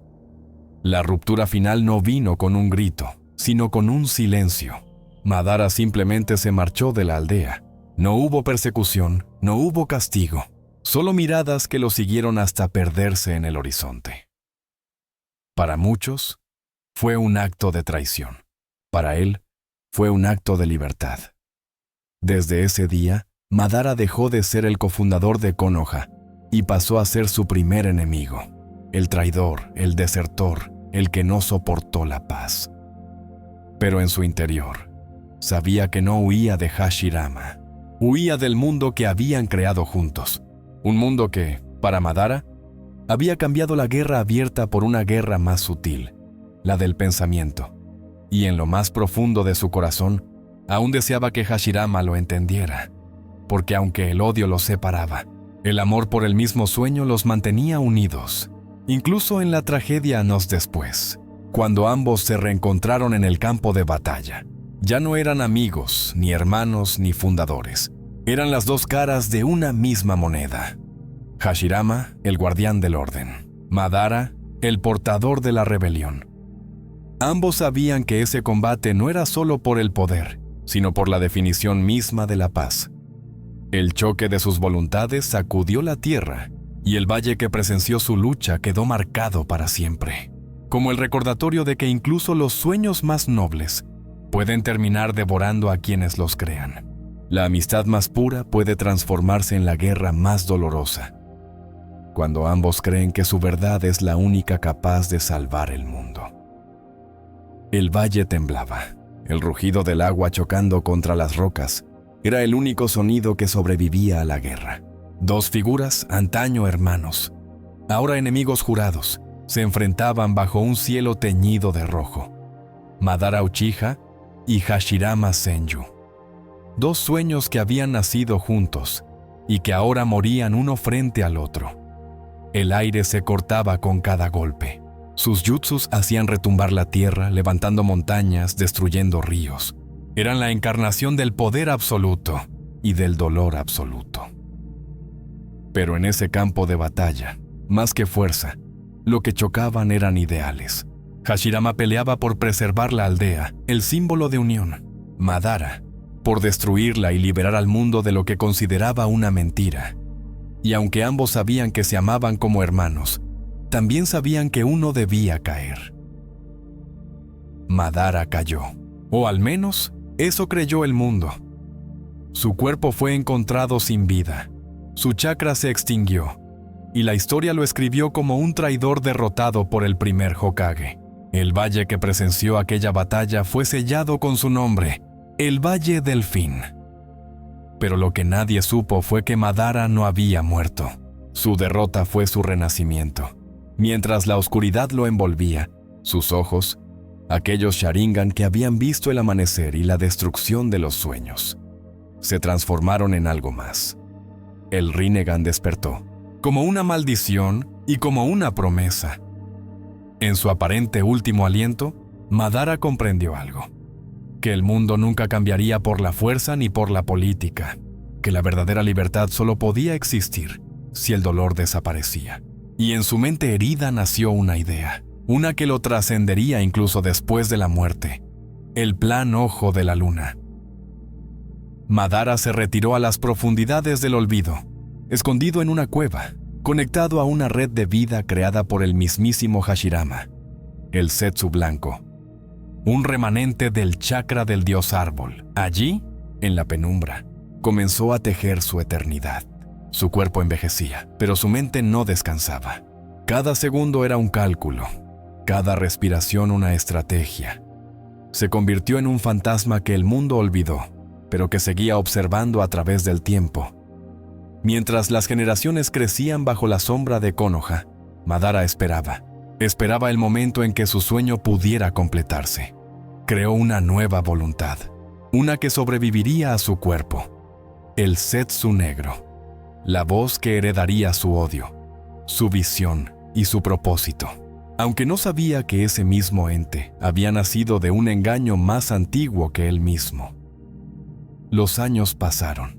La ruptura final no vino con un grito, sino con un silencio. Madara simplemente se marchó de la aldea. No hubo persecución, no hubo castigo, solo miradas que lo siguieron hasta perderse en el horizonte. Para muchos, fue un acto de traición. Para él, fue un acto de libertad. Desde ese día, Madara dejó de ser el cofundador de Konoha y pasó a ser su primer enemigo, el traidor, el desertor, el que no soportó la paz. Pero en su interior, sabía que no huía de Hashirama, huía del mundo que habían creado juntos, un mundo que, para Madara, había cambiado la guerra abierta por una guerra más sutil, la del pensamiento, y en lo más profundo de su corazón, aún deseaba que Hashirama lo entendiera, porque aunque el odio los separaba, el amor por el mismo sueño los mantenía unidos. Incluso en la tragedia años después, cuando ambos se reencontraron en el campo de batalla, ya no eran amigos, ni hermanos, ni fundadores. Eran las dos caras de una misma moneda. Hashirama, el guardián del orden. Madara, el portador de la rebelión. Ambos sabían que ese combate no era solo por el poder, sino por la definición misma de la paz. El choque de sus voluntades sacudió la tierra, y el valle que presenció su lucha quedó marcado para siempre, como el recordatorio de que incluso los sueños más nobles pueden terminar devorando a quienes los crean. La amistad más pura puede transformarse en la guerra más dolorosa, cuando ambos creen que su verdad es la única capaz de salvar el mundo. El valle temblaba. El rugido del agua chocando contra las rocas era el único sonido que sobrevivía a la guerra. Dos figuras, antaño hermanos, ahora enemigos jurados, se enfrentaban bajo un cielo teñido de rojo. Madara Uchiha y Hashirama Senju. Dos sueños que habían nacido juntos y que ahora morían uno frente al otro. El aire se cortaba con cada golpe. Sus jutsus hacían retumbar la tierra, levantando montañas, destruyendo ríos. Eran la encarnación del poder absoluto y del dolor absoluto. Pero en ese campo de batalla, más que fuerza, lo que chocaban eran ideales. Hashirama peleaba por preservar la aldea, el símbolo de unión. Madara, por destruirla y liberar al mundo de lo que consideraba una mentira. Y aunque ambos sabían que se amaban como hermanos, también sabían que uno debía caer. Madara cayó, o al menos eso creyó el mundo. Su cuerpo fue encontrado sin vida, su chakra se extinguió, y la historia lo escribió como un traidor derrotado por el primer Hokage. El valle que presenció aquella batalla fue sellado con su nombre, el Valle del Fin. Pero lo que nadie supo fue que Madara no había muerto. Su derrota fue su renacimiento. Mientras la oscuridad lo envolvía, sus ojos, aquellos Sharingan que habían visto el amanecer y la destrucción de los sueños, se transformaron en algo más. El Rinnegan despertó, como una maldición y como una promesa. En su aparente último aliento, Madara comprendió algo: que el mundo nunca cambiaría por la fuerza ni por la política, que la verdadera libertad solo podía existir si el dolor desaparecía. Y en su mente herida nació una idea, una que lo trascendería incluso después de la muerte: el Plan Ojo de la Luna. Madara se retiró a las profundidades del olvido, escondido en una cueva, conectado a una red de vida creada por el mismísimo Hashirama, el Zetsu blanco, un remanente del chakra del dios árbol. Allí, en la penumbra, comenzó a tejer su eternidad. Su cuerpo envejecía, pero su mente no descansaba. Cada segundo era un cálculo, cada respiración una estrategia. Se convirtió en un fantasma que el mundo olvidó, pero que seguía observando a través del tiempo. Mientras las generaciones crecían bajo la sombra de Konoha, Madara esperaba el momento en que su sueño pudiera completarse. Creó una nueva voluntad, una que sobreviviría a su cuerpo: el Zetsu negro, la voz que heredaría su odio, su visión y su propósito. Aunque no sabía que ese mismo ente había nacido de un engaño más antiguo que él mismo. Los años pasaron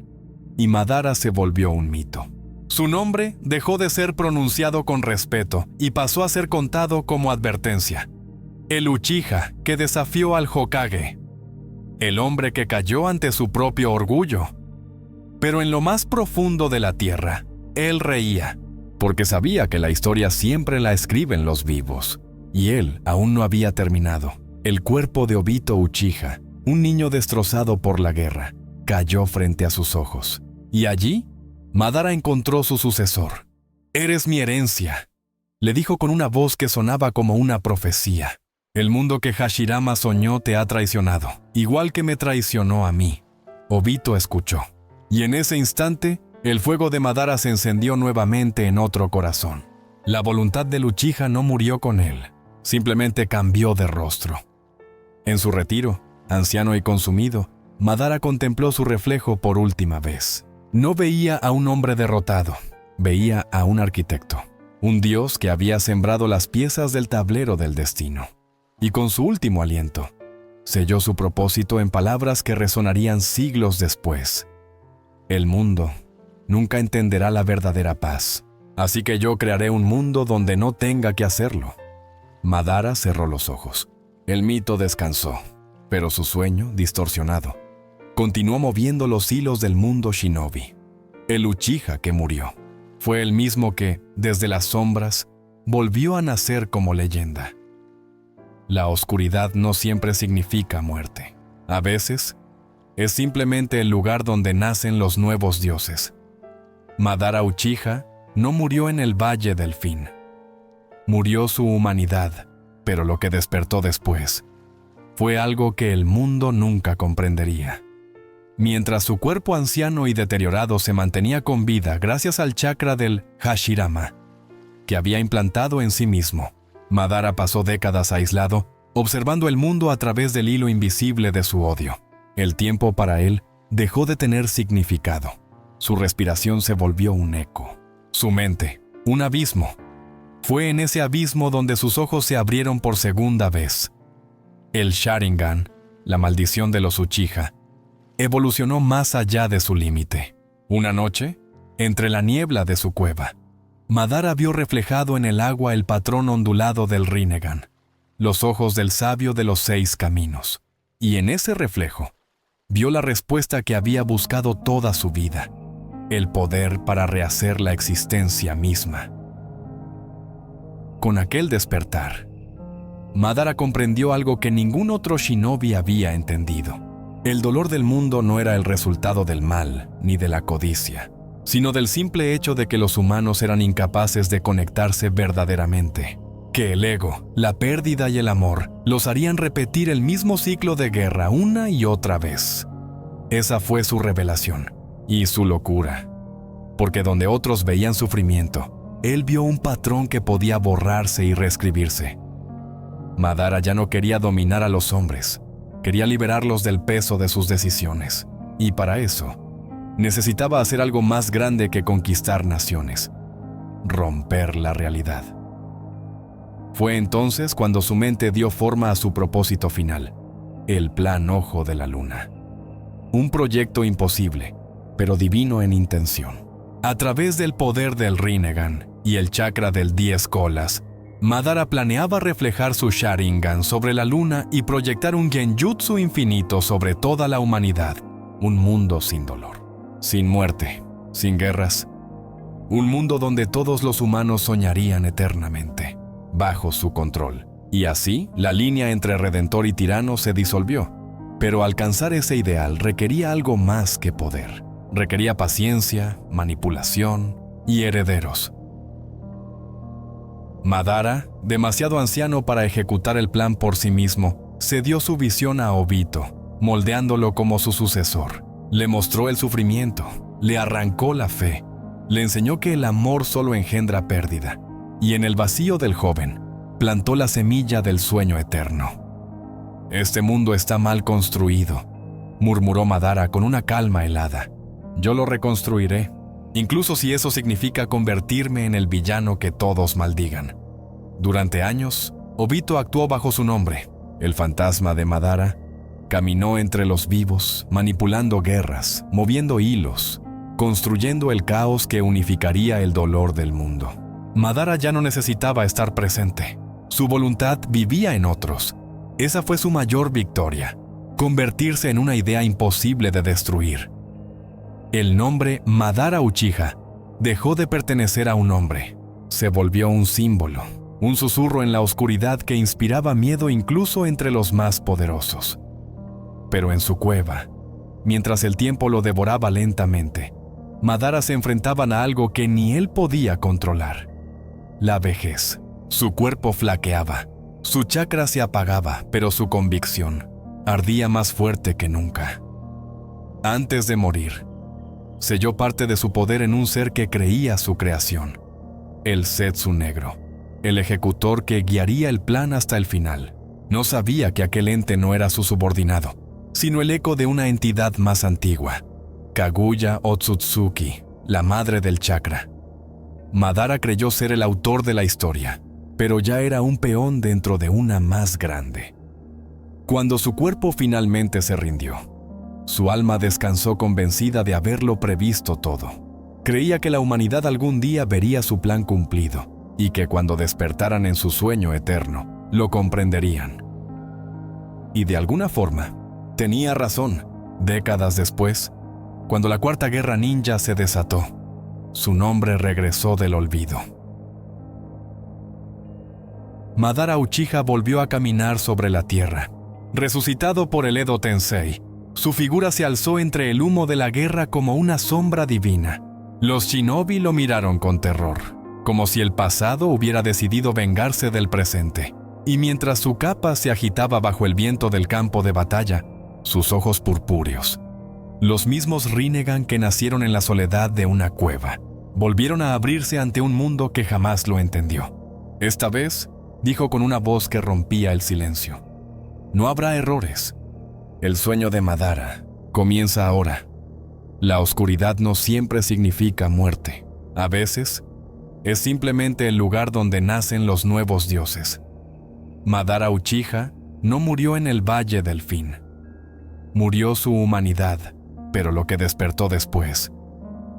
y Madara se volvió un mito. Su nombre dejó de ser pronunciado con respeto y pasó a ser contado como advertencia. El Uchiha que desafió al Hokage. El hombre que cayó ante su propio orgullo. Pero en lo más profundo de la tierra, él reía, porque sabía que la historia siempre la escriben los vivos. Y él aún no había terminado. El cuerpo de Obito Uchiha, un niño destrozado por la guerra, cayó frente a sus ojos. Y allí, Madara encontró su sucesor. «Eres mi herencia», le dijo con una voz que sonaba como una profecía. «El mundo que Hashirama soñó te ha traicionado, igual que me traicionó a mí». Obito escuchó. Y en ese instante, el fuego de Madara se encendió nuevamente en otro corazón. La voluntad del Uchiha no murió con él, simplemente cambió de rostro. En su retiro, anciano y consumido, Madara contempló su reflejo por última vez. No veía a un hombre derrotado, veía a un arquitecto, un dios que había sembrado las piezas del tablero del destino. Y con su último aliento, selló su propósito en palabras que resonarían siglos después. El mundo nunca entenderá la verdadera paz, así que yo crearé un mundo donde no tenga que hacerlo. Madara cerró los ojos. El mito descansó, pero su sueño, distorsionado, continuó moviendo los hilos del mundo shinobi. El Uchiha que murió fue el mismo que, desde las sombras, volvió a nacer como leyenda. La oscuridad no siempre significa muerte. A veces, es simplemente el lugar donde nacen los nuevos dioses. Madara Uchiha no murió en el Valle del Fin. Murió su humanidad, pero lo que despertó después fue algo que el mundo nunca comprendería. Mientras su cuerpo anciano y deteriorado se mantenía con vida gracias al chakra del Hashirama, que había implantado en sí mismo, Madara pasó décadas aislado, observando el mundo a través del hilo invisible de su odio. El tiempo para él dejó de tener significado. Su respiración se volvió un eco. Su mente, un abismo. Fue en ese abismo donde sus ojos se abrieron por segunda vez. El Sharingan, la maldición de los Uchiha, evolucionó más allá de su límite. Una noche, entre la niebla de su cueva, Madara vio reflejado en el agua el patrón ondulado del Rinnegan, los ojos del sabio de los 6 caminos. Y en ese reflejo, vio la respuesta que había buscado toda su vida, el poder para rehacer la existencia misma. Con aquel despertar, Madara comprendió algo que ningún otro shinobi había entendido. El dolor del mundo no era el resultado del mal ni de la codicia, sino del simple hecho de que los humanos eran incapaces de conectarse verdaderamente. Que el ego, la pérdida y el amor los harían repetir el mismo ciclo de guerra una y otra vez. Esa fue su revelación y su locura, porque donde otros veían sufrimiento, él vio un patrón que podía borrarse y reescribirse. Madara ya no quería dominar a los hombres, quería liberarlos del peso de sus decisiones, y para eso necesitaba hacer algo más grande que conquistar naciones. romper la realidad. Fue entonces cuando su mente dio forma a su propósito final, el Plan Ojo de la Luna. Un proyecto imposible, pero divino en intención. A través del poder del Rinnegan y el chakra del 10 colas, Madara planeaba reflejar su Sharingan sobre la luna y proyectar un genjutsu infinito sobre toda la humanidad. Un mundo sin dolor, sin muerte, sin guerras. Un mundo donde todos los humanos soñarían eternamente, bajo su control. Y así, la línea entre Redentor y tirano se disolvió. Pero alcanzar ese ideal requería algo más que poder. Requería paciencia, manipulación y herederos. Madara, demasiado anciano para ejecutar el plan por sí mismo, cedió su visión a Obito, moldeándolo como su sucesor. Le mostró el sufrimiento, le arrancó la fe, le enseñó que el amor solo engendra pérdida, y en el vacío del joven, plantó la semilla del sueño eterno. «Este mundo está mal construido», murmuró Madara con una calma helada. «Yo lo reconstruiré, incluso si eso significa convertirme en el villano que todos maldigan». Durante años, Obito actuó bajo su nombre. El fantasma de Madara caminó entre los vivos, manipulando guerras, moviendo hilos, construyendo el caos que unificaría el dolor del mundo. Madara ya no necesitaba estar presente. Su voluntad vivía en otros. Esa fue su mayor victoria, convertirse en una idea imposible de destruir. El nombre Madara Uchiha dejó de pertenecer a un hombre. Se volvió un símbolo, un susurro en la oscuridad que inspiraba miedo incluso entre los más poderosos. Pero en su cueva, mientras el tiempo lo devoraba lentamente, Madara se enfrentaba a algo que ni él podía controlar: la vejez. Su cuerpo flaqueaba, su chakra se apagaba, pero su convicción ardía más fuerte que nunca. Antes de morir, selló parte de su poder en un ser que creía su creación, el Zetsu Negro, el ejecutor que guiaría el plan hasta el final. No sabía que aquel ente no era su subordinado, sino el eco de una entidad más antigua, Kaguya Otsutsuki, la madre del chakra. Madara creyó ser el autor de la historia, pero ya era un peón dentro de una más grande. Cuando su cuerpo finalmente se rindió, su alma descansó convencida de haberlo previsto todo. Creía que la humanidad algún día vería su plan cumplido y que cuando despertaran en su sueño eterno, lo comprenderían. Y de alguna forma, tenía razón. Décadas después, cuando la Cuarta Guerra Ninja se desató, su nombre regresó del olvido. Madara Uchiha volvió a caminar sobre la tierra. Resucitado por el Edo Tensei, su figura se alzó entre el humo de la guerra como una sombra divina. Los shinobi lo miraron con terror, como si el pasado hubiera decidido vengarse del presente. Y mientras su capa se agitaba bajo el viento del campo de batalla, sus ojos purpúreos, los mismos Rinnegan que nacieron en la soledad de una cueva, volvieron a abrirse ante un mundo que jamás lo entendió. Esta vez, dijo con una voz que rompía el silencio: «No habrá errores. El sueño de Madara comienza ahora. La oscuridad no siempre significa muerte. A veces, es simplemente el lugar donde nacen los nuevos dioses». Madara Uchiha no murió en el Valle del Fin. Murió su humanidad, pero lo que despertó después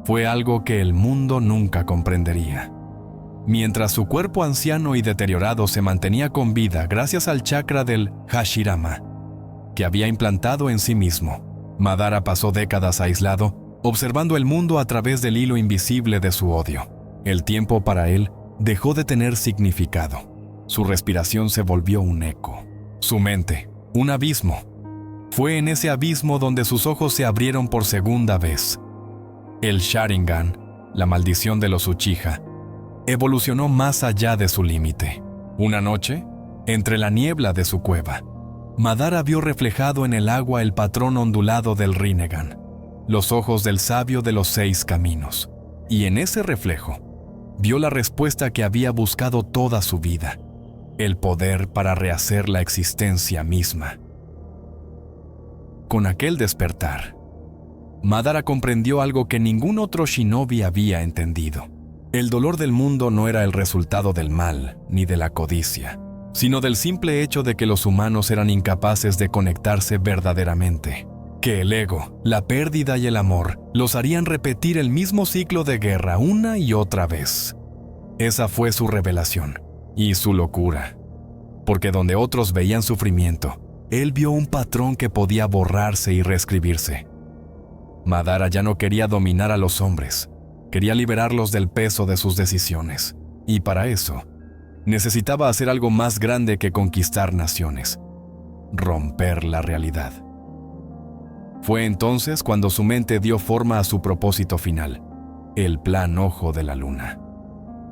fue algo que el mundo nunca comprendería. Mientras su cuerpo anciano y deteriorado se mantenía con vida gracias al chakra del Hashirama que había implantado en sí mismo, Madara pasó décadas aislado, observando el mundo a través del hilo invisible de su odio. El tiempo para él dejó de tener significado. Su respiración se volvió un eco. Su mente, un abismo. Fue en ese abismo donde sus ojos se abrieron por segunda vez. El Sharingan, la maldición de los Uchiha, evolucionó más allá de su límite. Una noche, entre la niebla de su cueva, Madara vio reflejado en el agua el patrón ondulado del Rinnegan, los ojos del sabio de los 6 caminos, y en ese reflejo vio la respuesta que había buscado toda su vida: el poder para rehacer la existencia misma. Con aquel despertar, Madara comprendió algo que ningún otro shinobi había entendido. El dolor del mundo no era el resultado del mal ni de la codicia, sino del simple hecho de que los humanos eran incapaces de conectarse verdaderamente, que el ego, la pérdida y el amor los harían repetir el mismo ciclo de guerra una y otra vez. Esa fue su revelación y su locura, porque donde otros veían sufrimiento, él vio un patrón que podía borrarse y reescribirse. Madara ya no quería dominar a los hombres, quería liberarlos del peso de sus decisiones, y para eso necesitaba hacer algo más grande que conquistar naciones: romper la realidad. Fue entonces cuando su mente dio forma a su propósito final, el Plan Ojo de la Luna.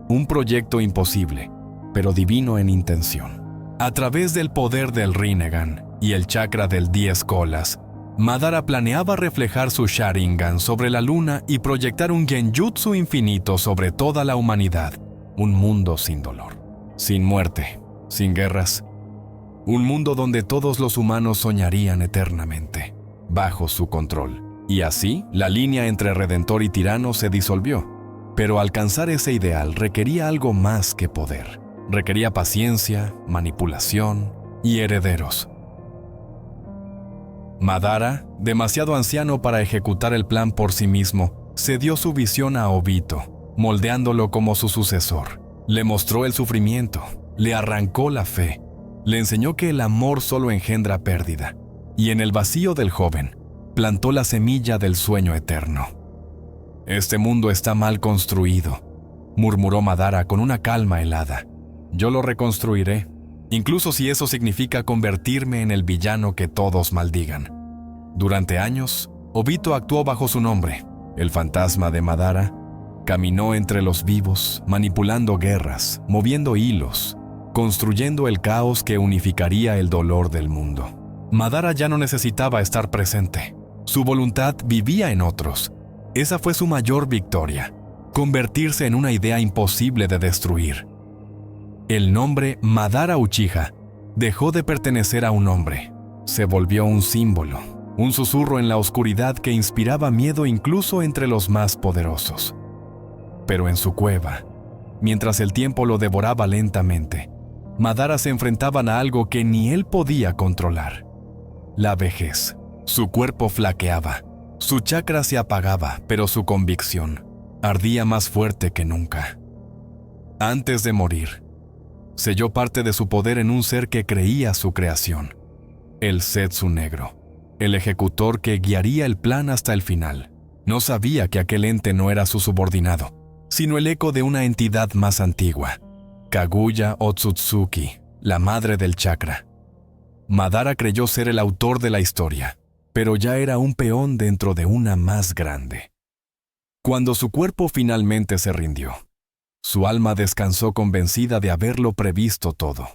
Un proyecto imposible, pero divino en intención. A través del poder del Rinnegan y el chakra del 10 colas, Madara planeaba reflejar su Sharingan sobre la luna y proyectar un genjutsu infinito sobre toda la humanidad. Un mundo sin dolor, sin muerte, sin guerras. Un mundo donde todos los humanos soñarían eternamente, bajo su control. Y así, la línea entre redentor y tirano se disolvió. Pero alcanzar ese ideal requería algo más que poder. Requería paciencia, manipulación y herederos. Madara, demasiado anciano para ejecutar el plan por sí mismo, cedió su visión a Obito, moldeándolo como su sucesor. Le mostró el sufrimiento, le arrancó la fe, le enseñó que el amor solo engendra pérdida, y en el vacío del joven, plantó la semilla del sueño eterno. «Este mundo está mal construido», murmuró Madara con una calma helada. «Yo lo reconstruiré, incluso si eso significa convertirme en el villano que todos maldigan». Durante años, Obito actuó bajo su nombre. El fantasma de Madara caminó entre los vivos, manipulando guerras, moviendo hilos, construyendo el caos que unificaría el dolor del mundo. Madara ya no necesitaba estar presente. Su voluntad vivía en otros. Esa fue su mayor victoria, convertirse en una idea imposible de destruir. El nombre Madara Uchiha dejó de pertenecer a un hombre. Se volvió un símbolo, un susurro en la oscuridad que inspiraba miedo incluso entre los más poderosos. Pero en su cueva, mientras el tiempo lo devoraba lentamente, Madara se enfrentaba a algo que ni él podía controlar: la vejez. Su cuerpo flaqueaba, su chakra se apagaba, pero su convicción ardía más fuerte que nunca. Antes de morir, selló parte de su poder en un ser que creía su creación, el Zetsu Negro, el ejecutor que guiaría el plan hasta el final. No sabía que aquel ente no era su subordinado, sino el eco de una entidad más antigua, Kaguya Otsutsuki, la madre del chakra. Madara creyó ser el autor de la historia, pero ya era un peón dentro de una más grande. Cuando su cuerpo finalmente se rindió, su alma descansó convencida de haberlo previsto todo.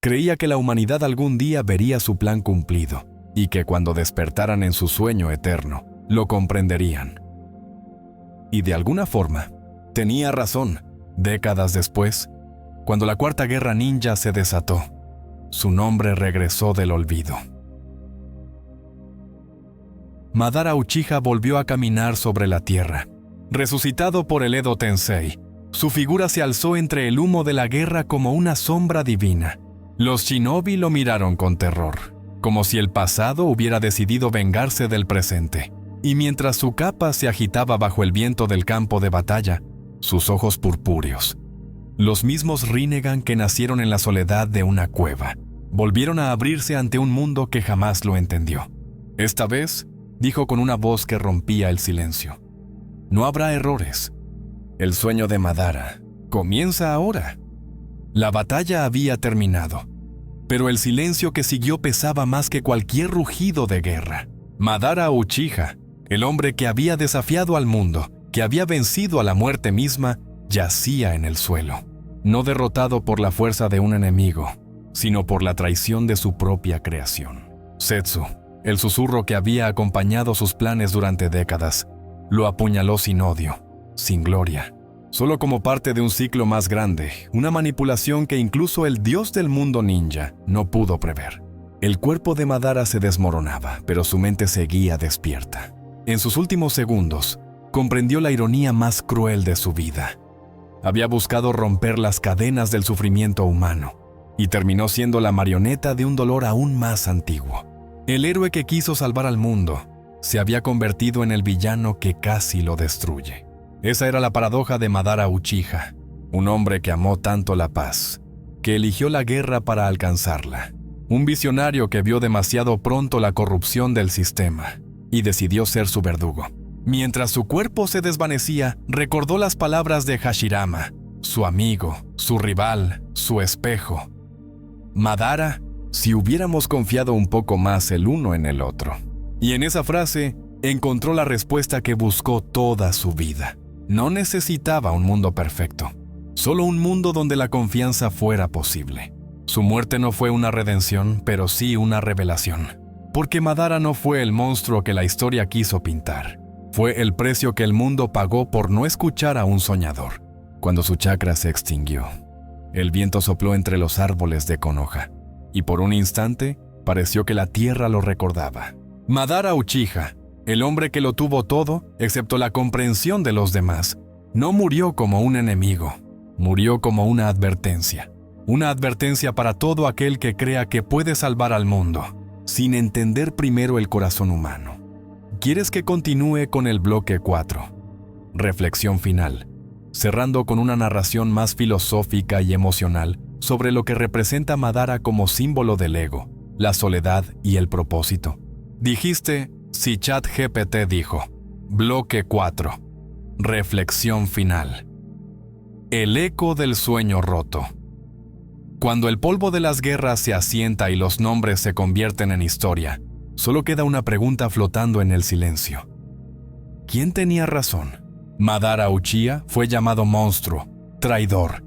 Creía que la humanidad algún día vería su plan cumplido y que cuando despertaran en su sueño eterno, lo comprenderían. Y de alguna forma, tenía razón. Décadas después, cuando la Cuarta Guerra Ninja se desató, su nombre regresó del olvido. Madara Uchiha volvió a caminar sobre la tierra. Resucitado por el Edo Tensei, su figura se alzó entre el humo de la guerra como una sombra divina. Los shinobi lo miraron con terror, como si el pasado hubiera decidido vengarse del presente. Y mientras su capa se agitaba bajo el viento del campo de batalla, sus ojos purpúreos, los mismos Rinnegan que nacieron en la soledad de una cueva, volvieron a abrirse ante un mundo que jamás lo entendió. Esta vez, dijo con una voz que rompía el silencio: «No habrá errores. El sueño de Madara comienza ahora». La batalla había terminado, pero el silencio que siguió pesaba más que cualquier rugido de guerra. Madara Uchiha, el hombre que había desafiado al mundo, que había vencido a la muerte misma, yacía en el suelo, no derrotado por la fuerza de un enemigo, sino por la traición de su propia creación. Zetsu, el susurro que había acompañado sus planes durante décadas, lo apuñaló sin odio, sin gloria, solo como parte de un ciclo más grande, una manipulación que incluso el dios del mundo ninja no pudo prever. El cuerpo de Madara se desmoronaba, pero su mente seguía despierta. En sus últimos segundos, comprendió la ironía más cruel de su vida. Había buscado romper las cadenas del sufrimiento humano y terminó siendo la marioneta de un dolor aún más antiguo. El héroe que quiso salvar al mundo se había convertido en el villano que casi lo destruye. Esa era la paradoja de Madara Uchiha, un hombre que amó tanto la paz, que eligió la guerra para alcanzarla. Un visionario que vio demasiado pronto la corrupción del sistema y decidió ser su verdugo. Mientras su cuerpo se desvanecía, recordó las palabras de Hashirama, su amigo, su rival, su espejo. Madara, si hubiéramos confiado un poco más el uno en el otro. Y en esa frase encontró la respuesta que buscó toda su vida. No necesitaba un mundo perfecto, solo un mundo donde la confianza fuera posible. Su muerte no fue una redención, pero sí una revelación. Porque Madara no fue el monstruo que la historia quiso pintar. Fue el precio que el mundo pagó por no escuchar a un soñador. Cuando su chakra se extinguió, el viento sopló entre los árboles de Konoha, y por un instante pareció que la tierra lo recordaba. Madara Uchiha, el hombre que lo tuvo todo, excepto la comprensión de los demás, no murió como un enemigo, murió como una advertencia. Una advertencia para todo aquel que crea que puede salvar al mundo, sin entender primero el corazón humano. ¿Quieres que continúe con el bloque 4? Reflexión final, cerrando con una narración más filosófica y emocional sobre lo que representa Madara como símbolo del ego, la soledad y el propósito. Dijiste, si ChatGPT dijo, bloque 4, reflexión final. El eco del sueño roto. Cuando el polvo de las guerras se asienta y los nombres se convierten en historia, solo queda una pregunta flotando en el silencio. ¿Quién tenía razón? Madara Uchiha fue llamado monstruo, traidor,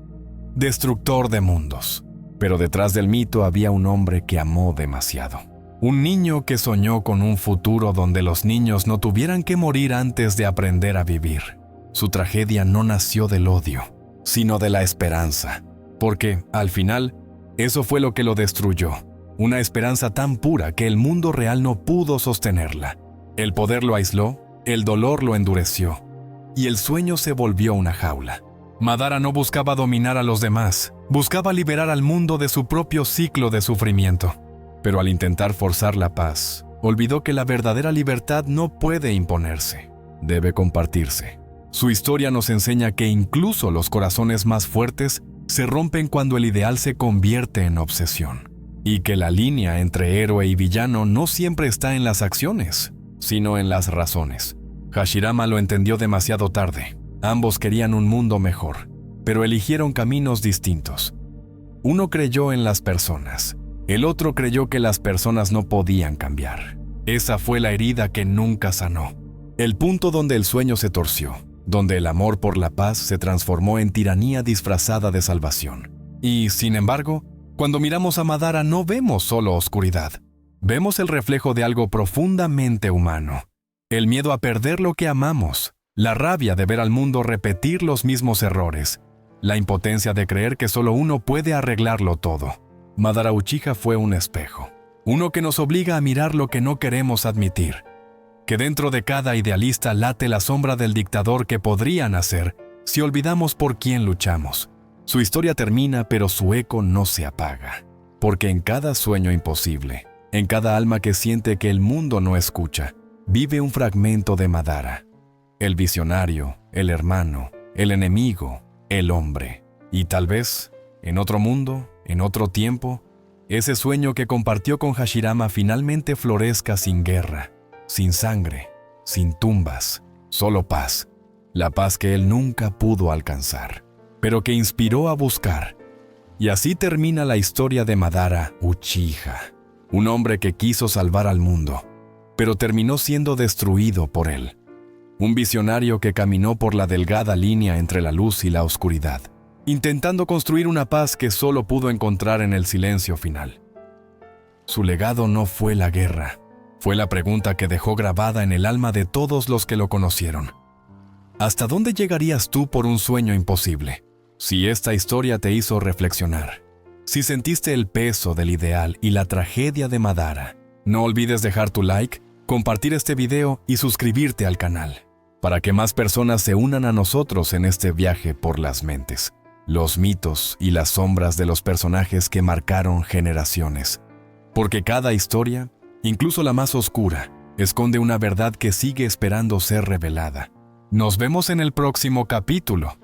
destructor de mundos. Pero detrás del mito había un hombre que amó demasiado. Un niño que soñó con un futuro donde los niños no tuvieran que morir antes de aprender a vivir. Su tragedia no nació del odio, sino de la esperanza. Porque, al final, eso fue lo que lo destruyó. Una esperanza tan pura que el mundo real no pudo sostenerla. El poder lo aisló, el dolor lo endureció, y el sueño se volvió una jaula. Madara no buscaba dominar a los demás, buscaba liberar al mundo de su propio ciclo de sufrimiento. Pero al intentar forzar la paz, olvidó que la verdadera libertad no puede imponerse, debe compartirse. Su historia nos enseña que incluso los corazones más fuertes se rompen cuando el ideal se convierte en obsesión, y que la línea entre héroe y villano no siempre está en las acciones, sino en las razones. Hashirama lo entendió demasiado tarde. Ambos querían un mundo mejor, pero eligieron caminos distintos. Uno creyó en las personas, el otro creyó que las personas no podían cambiar. Esa fue la herida que nunca sanó, el punto donde el sueño se torció, donde el amor por la paz se transformó en tiranía disfrazada de salvación. Y, sin embargo, cuando miramos a Madara no vemos solo oscuridad. Vemos el reflejo de algo profundamente humano. El miedo a perder lo que amamos, la rabia de ver al mundo repetir los mismos errores, la impotencia de creer que solo uno puede arreglarlo todo. Madara Uchiha fue un espejo, uno que nos obliga a mirar lo que no queremos admitir. Que dentro de cada idealista late la sombra del dictador que podría nacer si olvidamos por quién luchamos. Su historia termina, pero su eco no se apaga. Porque en cada sueño imposible, en cada alma que siente que el mundo no escucha, vive un fragmento de Madara. El visionario, el hermano, el enemigo, el hombre. Y tal vez, en otro mundo, en otro tiempo, ese sueño que compartió con Hashirama finalmente florezca sin guerra, sin sangre, sin tumbas, solo paz. La paz que él nunca pudo alcanzar, pero que inspiró a buscar. Y así termina la historia de Madara Uchiha, un hombre que quiso salvar al mundo, pero terminó siendo destruido por él. Un visionario que caminó por la delgada línea entre la luz y la oscuridad, intentando construir una paz que solo pudo encontrar en el silencio final. Su legado no fue la guerra, fue la pregunta que dejó grabada en el alma de todos los que lo conocieron. ¿Hasta dónde llegarías tú por un sueño imposible? Si esta historia te hizo reflexionar, si sentiste el peso del ideal y la tragedia de Madara, no olvides dejar tu like, compartir este video y suscribirte al canal. para que más personas se unan a nosotros en este viaje por las mentes, los mitos y las sombras de los personajes que marcaron generaciones. Porque cada historia, incluso la más oscura, esconde una verdad que sigue esperando ser revelada. Nos vemos en el próximo capítulo,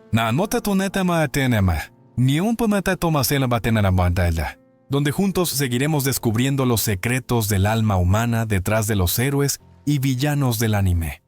donde juntos seguiremos descubriendo los secretos del alma humana detrás de los héroes y villanos del anime.